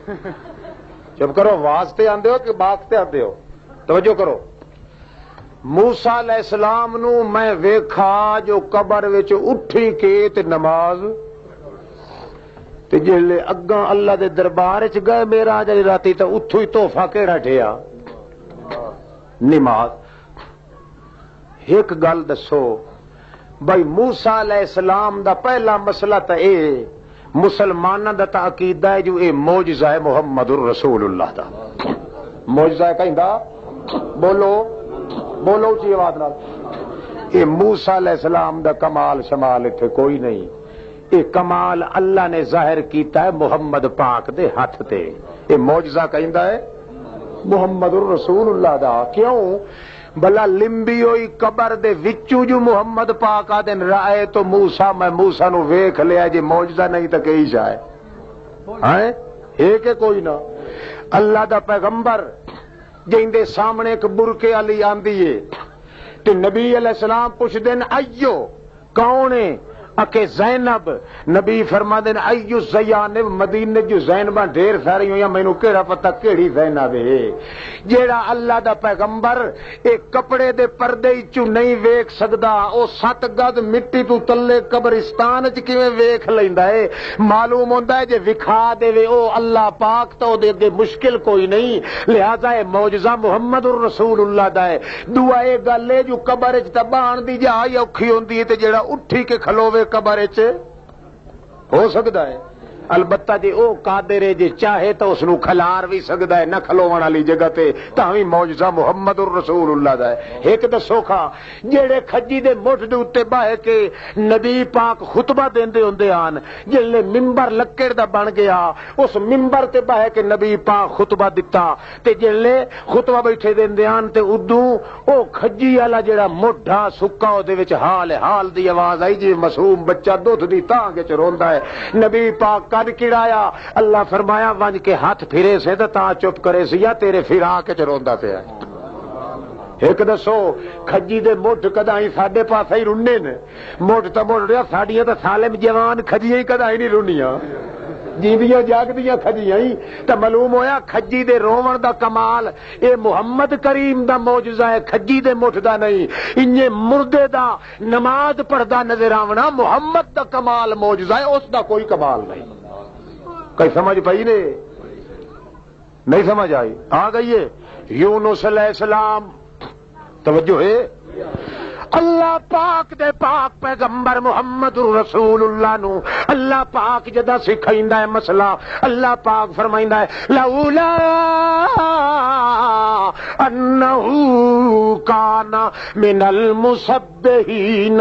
چپ کرو، واسطے آندے ہو کہ باغتے آندے ہو، توجہ کرو۔ موسیٰ علیہ السلام نو میں ویکھا جو قبر وچ اٹھی کے تے نماز، تے جلے اگاں اللہ دے دربار وچ گئے معراج والی راتی تے اتھوں ہی تحفہ کیڑا ٹھیا؟ نماز۔ ایک گل دسو بھائی، موسیٰ علیہ السلام دا پہلا مسئلہ تے اے مسلماناں دا تا عقیدہ ہے جو اے معجزہ ہے محمد الرسول اللہ دا، معجزہ ہے کہندا، بولو بولو اچھی آواز نال، اے موسیٰ علیہ السلام دا کمال شمال اتھے کوئی نہیں، اے کمال اللہ نے ظاہر کیتا ہے محمد پاک دے ہاتھ تے، اے معجزہ کہندا ہے محمد الرسول اللہ دا۔ کیوں؟ بلا لمبی ہوئی قبر دے وچوں جو محمد پاک آدن رائے تو موسیٰ، میں موسیٰ نو ویکھ لیا جی معجزہ نہیں تو کئی جائے ہیں ایک ہے کوئی نہ۔ اللہ دا پیغمبر جن دے سامنے ایک برکے علی آندی ہے تو نبی علیہ السلام پوچھ دین ایو کون ہے؟ اکے زینب، نبی فرما دین ایو زینب، مدینے جو زینباں ڈھیر ساری ہوئی، مینوں کیڑا پتہ کیڑی زینب ہے؟ جیڑا اللہ دا پیغمبر ایک کپڑے دے پردے چوں نہیں ویکھ سکدا، او 7 گز مٹی تو تلے قبرستان وچ کیویں ویکھ لیندا ہے؟ معلوم ہوندا ہے جے وکھا دے او اللہ پاک تو دے اگے مشکل کوئی نہیں، لہذا اے معجزہ محمد الرسول اللہ دا ہے۔ دعا اے گل ہے جو قبر وچ تبان دی جا اوکھی ہوندی ہے تے جیڑا اٹھی کے کھلوے قبر وچ ہو سکدا ہے، البتہ جی او قادر ہے جی چاہے تو اس نو کھلار بھی سکدا ہے، نہ کھلوون والی جگہ تے تاویں معجزہ محمد الرسول اللہ دا ہے۔ ایک دسو کھا جڑے کھجی دے مٹھ دے اوتے باہے کے نبی پاک خطبہ دیندے ہوندے آن، جلے منبر لکڑ دا بن گیا اس منبر تے باہے کے نبی پاک خطبہ دتا تے جلے خطبہ بیٹھے دیندے آن تے ادوں او کھجی والا جڑا مٹھا سکا او دے وچ حال دی آواز آئی جی معصوم بچہ دودھ دی تانگ وچ روندا ہے، نبی پاک کد کڑایا، اللہ فرمایا ونج کے ہاتھ پھرے سے تا چپ کرے سی یا تیرے پھرا کے چروندا پیا۔ ایک دسو کھجی دے مٹھ کدائی ساڈے پاسے ہی رننے نے، مٹھ تا مٹھ رہا ساڈیاں تے سالم جوان کھجیاں ہی کدائی نہیں رنیاں، جیندیاں جاگدیاں کھجیاں ہی، تے معلوم ہویا کھجی دے روون دا کمال اے محمد کریم دا معجزہ ہے، کھجی دے مٹھ دا نہیں۔ انجے مردے دا نماز پڑھدا نظر آونا محمد دا کمال معجزہ ہے، اس دا کوئی کمال نہیں۔ کئی سمجھ پئی نے؟ نہیں سمجھ آئی؟ آ گئی ہے یونس علیہ السلام، توجہ ہے، اللہ پاک دے پاک پیغمبر محمد رسول اللہ نو اللہ پاک جدا سکھائندا ہے مسئلہ، اللہ پاک فرمائندا ہے لولا انہو کان من المسبحین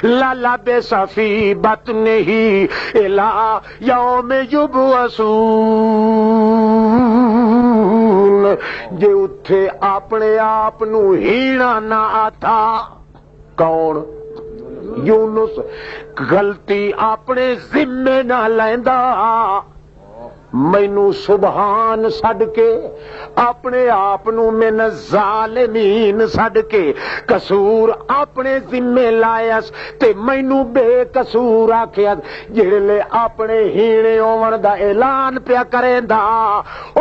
للبث فی بطنہ الی یوم یبعثون، جے اتھے اپنے آپ نو ہینا نہ آتا، کون؟ یونس غلطی اپنے ذمے نہ لیندا، مینوں سبحان سڈ کے اپنے آپ من ظالمین سڈ کے قصور اپنے ذمے لائس تے مینوں بے قصور آکھیا، جڑے اپنے ہینے ہون دا اعلان پیا کریندا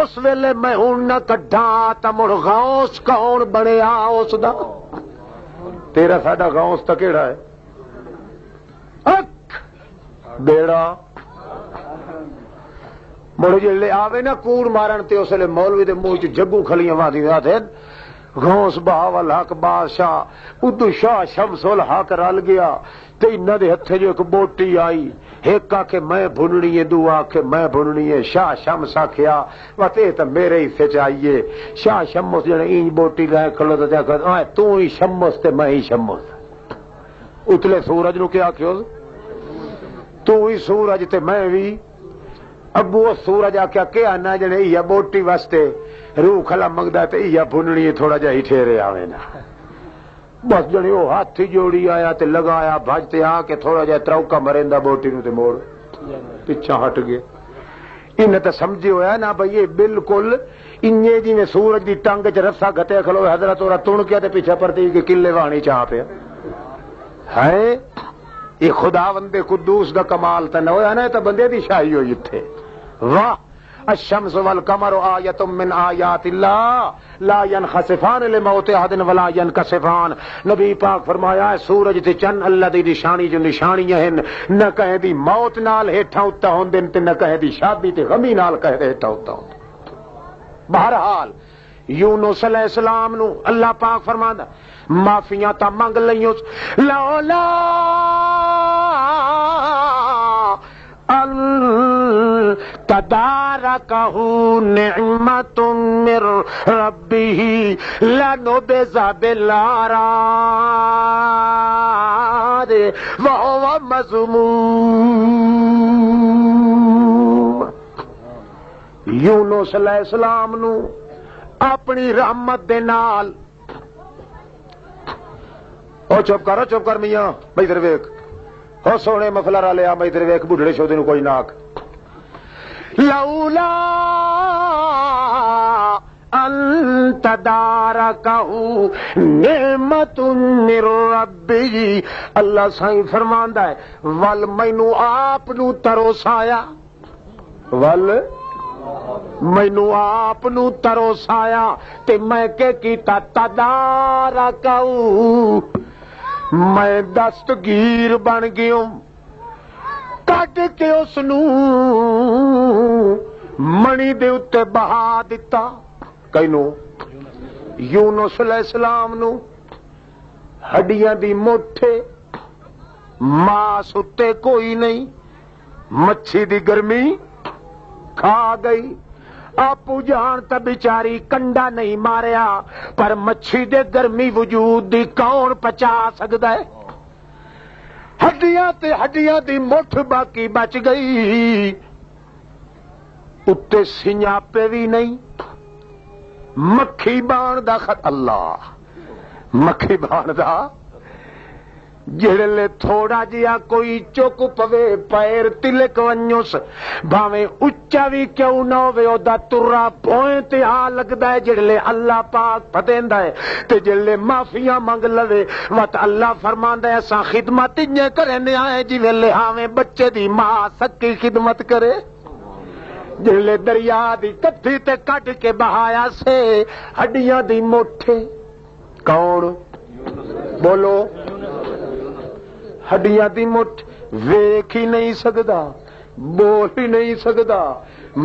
اس ویلے میں ہن نہ کڈھا تا مڑ غوث کون بنیا اس دا؟ تیرا ساڈا غوث تا کیڑا ہے؟ بیڑا مڑ جلے آوے نا کوڑ مارن تے اس لے مولوی دے منہ چ جگو کھلیاں واندی آتے غوث بہاول حق بادشاہ ادو شاہ شمس الحق رل گیا تے انہاں دے ہتھے جو ایک بوٹی آئی، ایک آکھے میں بھننی ہے، دو آکھے میں بھننی ہے۔ شاہ شمس آکھیا وات اے تے میرے حصے چ آئیے۔ شاہ شمس جڑے اینج بوٹی لے کھلو تے آکھے تو ہی شمس تے میں ہی شمس۔ اتلے سورج نو کیا آکھیو تو ہی سورج تے میں بھی ابو سورج آکھیا کہ آنا جنے یہ بوٹی واسطے روح کھلا منگدا تے یہ بھننی تھوڑا جا ہی ٹھہرے آوے نا۔ بس جنے وہ ہاتھ جوڑی آیا تے لگایا بھجتے آ کے تھوڑا جا تروکا مریندا بوٹی نو تے موڑ پیچھا ہٹ گئے۔ انہیں تے سمجھی ہویا نا بھئی یہ بالکل انجے جی میں سورج دی ٹنگ چ رسا گھٹے کھلو حضرت اور تن کیا تے پیچھے پرتی کہ کلے وانی چاہ پیا ہے۔ یہ خداوند قدوس دا کمال تے نہ ہویا نا، تے بندے دی شاہی ہوئی اتھے۔ واہ الشمس والقمر آیۃ من آیات اللہ لا ينخسفان لموت احد ولا ينکسفان۔ نبی پاک فرمایا ہے سورج تے چند اللہ دی نشانی جو نشانیاں ہیں، نہ کہیں دی موت نال ہیٹھا اتا ہوندے تے نہ کہیں دی شادی تے غمی نال کہیں ہیٹھا اتا ہوندے۔ بہرحال یونس علیہ السلام نو اللہ پاک فرماندا معافیاں تا منگ لئیوں لولا تدارکہ نعمت من ربہ لنبذ بالعراء وہو مذموم۔ یونس علیہ السلام نو اپنی رحمت دے نال او چپ کر میاں میں ادھر ویکھ ہو سونے مفلر والے آ میں ادھر ویکھ بڈھڑے شودے نو کوئی ناک لولا ان تدارکہ نعمت من ربی۔ اللہ سائیں فرماندا ہے ول مینوں آپ نو تروسایا، ول مینوں آپ نو تروسایا تے میں کہ کیتا تدارکہ میں دستگیر بن گیوں کٹ کے اس نو منی دے اتے بہا دتا۔ کینو؟ یونس علیہ السلام نو ہڈیاں دی مٹھے ماس اتے کوئی نہیں، مچھی دی گرمی کھا گئی۔ آپو جان تا بیچاری کنڈا نہیں ماریا، پر مچھی دے گرمی وجود دی کون پچا سکدا ہے؟ ہڈیاں دی مٹھ باقی بچ گئی، اتے سنیاپے بھی نہیں، مکھی بان دا خط اللہ مکھی بان دا جڑے تھوڑا جیا کوئی چک پوے پیر تلک ونجوس بھاویں اچا بھی کیوں نہ ہوے او دا ترا بوئیں تے آ لگدا ہے۔ جڑے اللہ پاک پتیندا ہے تے جڑے معافیاں منگ لوے وت اللہ فرماندا ہے اساں خدمت انجے کرنے آئے جی ویلے ہاویں بچے دی ماں سکی خدمت کرے۔ جڑے دریا دی کتھی تے کٹ کے بہایا سے ہڈیاں دی مٹھے کون بولو؟ ہڈیاں دی مٹھ ویکھ ہی نہیں سکدا، بول ہی نہیں سکدا،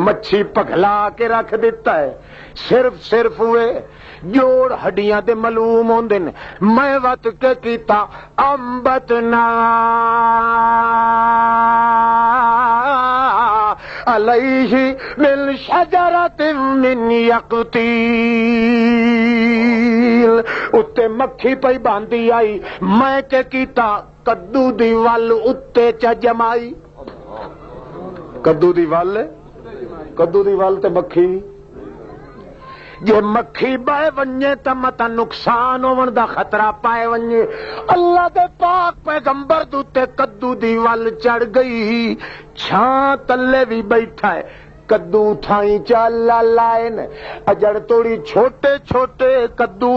مچھی پگھلا کے رکھ دیتا ہے۔ صرف ہوئے جوڑ ہڈیاں دے معلوم ہوندے نے۔ میں وت کے کیتا امبتنا علیہ من شجرۃ من یقطین، اتے مکھی پئی باندھی آئی، میں کہ کیتا کدو دی ول اتے چا جمائی۔ کدو دی ول تے مکھی جے مکھی بہ ونجے تا متا نقصان ہون دا خطرہ پائے ونجے اللہ دے پاک پیغمبر دوتے کدو دی ول چڑھ گئی چھاں تلے بھی بیٹھا ہے کدو تھائی چالا لائن اجڑ توڑی چھوٹے چھوٹے کدو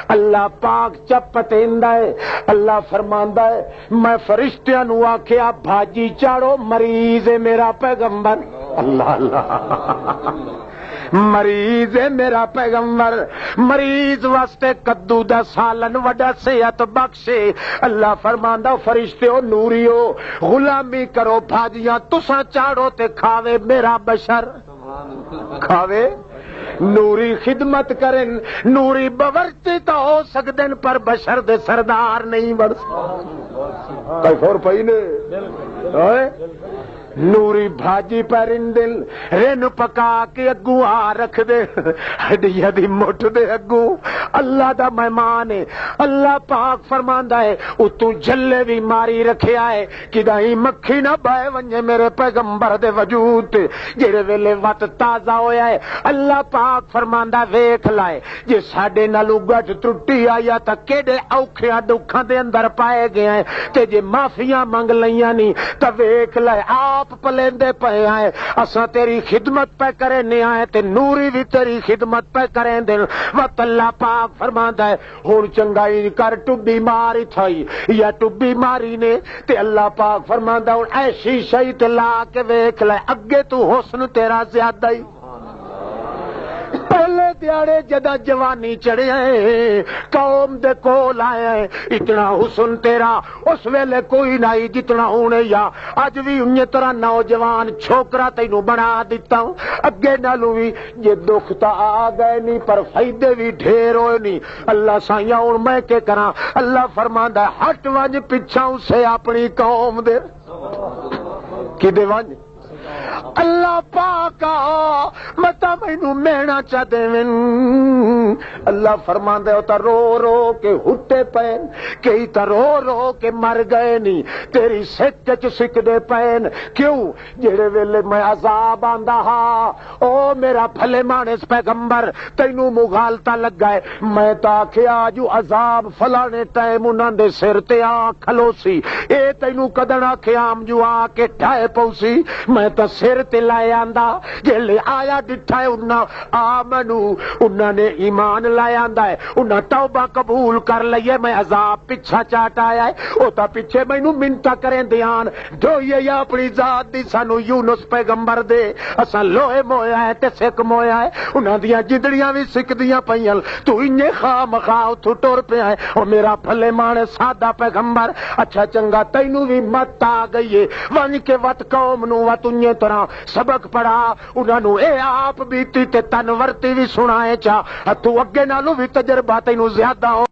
اللہ پاک چپتیندا ہے اللہ فرماندا ہے میں فرشتیاں نو آکھیا بھاجی چاڑو مریض ہے میرا پیغمبر اللہ اللہ مریض ہے میرا پیغمبر مریض واسطے کدو دا سالن وڈا صحت بخشے اللہ فرماندا فرشتیو نوریو غلامی کرو بھاجیاں تساں چاڑو تے کھاوے میرا بشر کھاوے نوری خدمت کرن نوری باورچی تو ہو سکدن پر بشر دے سردار نہیں بڑھ کوئی فور پئی نے نوری بھاجی پرندل رن پکا کے اگو آ رکھ دے ہڈیا دی مٹھ دے اگو اللہ دا مہمان ہے اللہ پاک فرماندا ہے اتو جلے بھی ماری رکھیا ہے کدائی مکھی نہ بائے ونجے میرے پیغمبر دے وجود جڑے ویلے وقت تازہ ہویا ہے اللہ پاک فرماندا ویکھ لائے جے ساڈے نال گج ترٹی آیا تا کیڑے اوکھیاں دکھاں دے اندر پائے گئے ہیں تے جے معافیاں منگ لیاں نہیں تا ویکھ لائے آپ پلیندے پے آئے اساں تیری خدمت پہ کرے نہیں آئے تے نوری بھی تیری خدمت پہ کریں دے وقت اللہ پاک فرماندا ہے ہن چنگائی کر ٹبی ماری تھائی یا ٹبی ماری نے تے اللہ پاک فرماندا ہن ایسی شئی تے لا کے ویکھ لے اگے تو حسن تیرا زیادہ ہی پہلے دیاڑے جدا جوانی چڑھے قوم دے کول آئے اتنا حسن تیرا اس ویلے کوئی نہیں جتنا ہونے یا اج بھی انہی طرح نوجوان چھوکرا تینو بنا دیتا ہوں اگے نالوں بھی یہ دکھ تا آ گئے نہیں پر فائدے بھی ڈھیر ہوئے نہیں اللہ سائیاں ہن میں کے کراں اللہ فرماندا ہے ہٹ ونج پیچھوں سے اپنی قوم دے کدے ونج اللہ پاکا متا مینو مینا چا دیون اللہ فرماندا ہے رو رو کے ہٹے پین کئی تا رو رو کے مر گئے نہیں تیری سچ چ سکدے پین کیوں جڑے ویلے میں عذاب آندا ہا او میرا بھلے مانس پیغمبر تینو مغالتا لگا ہے میں تا آکھیا جو عذاب فلانے ٹائم انہاں دے سر تے آ کھلوسی اے تینو کدن آکھیا جو آ کے ٹھائے پوسی میں تا سر تے لائے آندا جلے آیا ڈٹھا ہے انہاں نے ایمان لائے آندا ہے انہاں توبہ قبول کر لئیے میں عذاب پچھا چاٹ آیا ہے او تا پیچھے مینوں منتا کریں دیان دھوئیے یا اپنی ذات دی سانو یونس پیغمبر دے اساں لوہے مویا ہے تے سک مویا ہے انہاں دیاں جدڑیاں بھی سکدیاں پئیاں تو انجے خواہ مخواہ اتھو ٹور پہ آئے او میرا بھلے مانے سادہ پیغمبر اچھا چنگا تینوں بھی مت آ گئی ون کے وت قوم نو وت انجے طرح سبق پڑھا انہاں نو اے آپ بیتی تے تن ورتی بھی سنائے چا تو اگے نالوں بھی تجربہ تینوں زیادہ ہو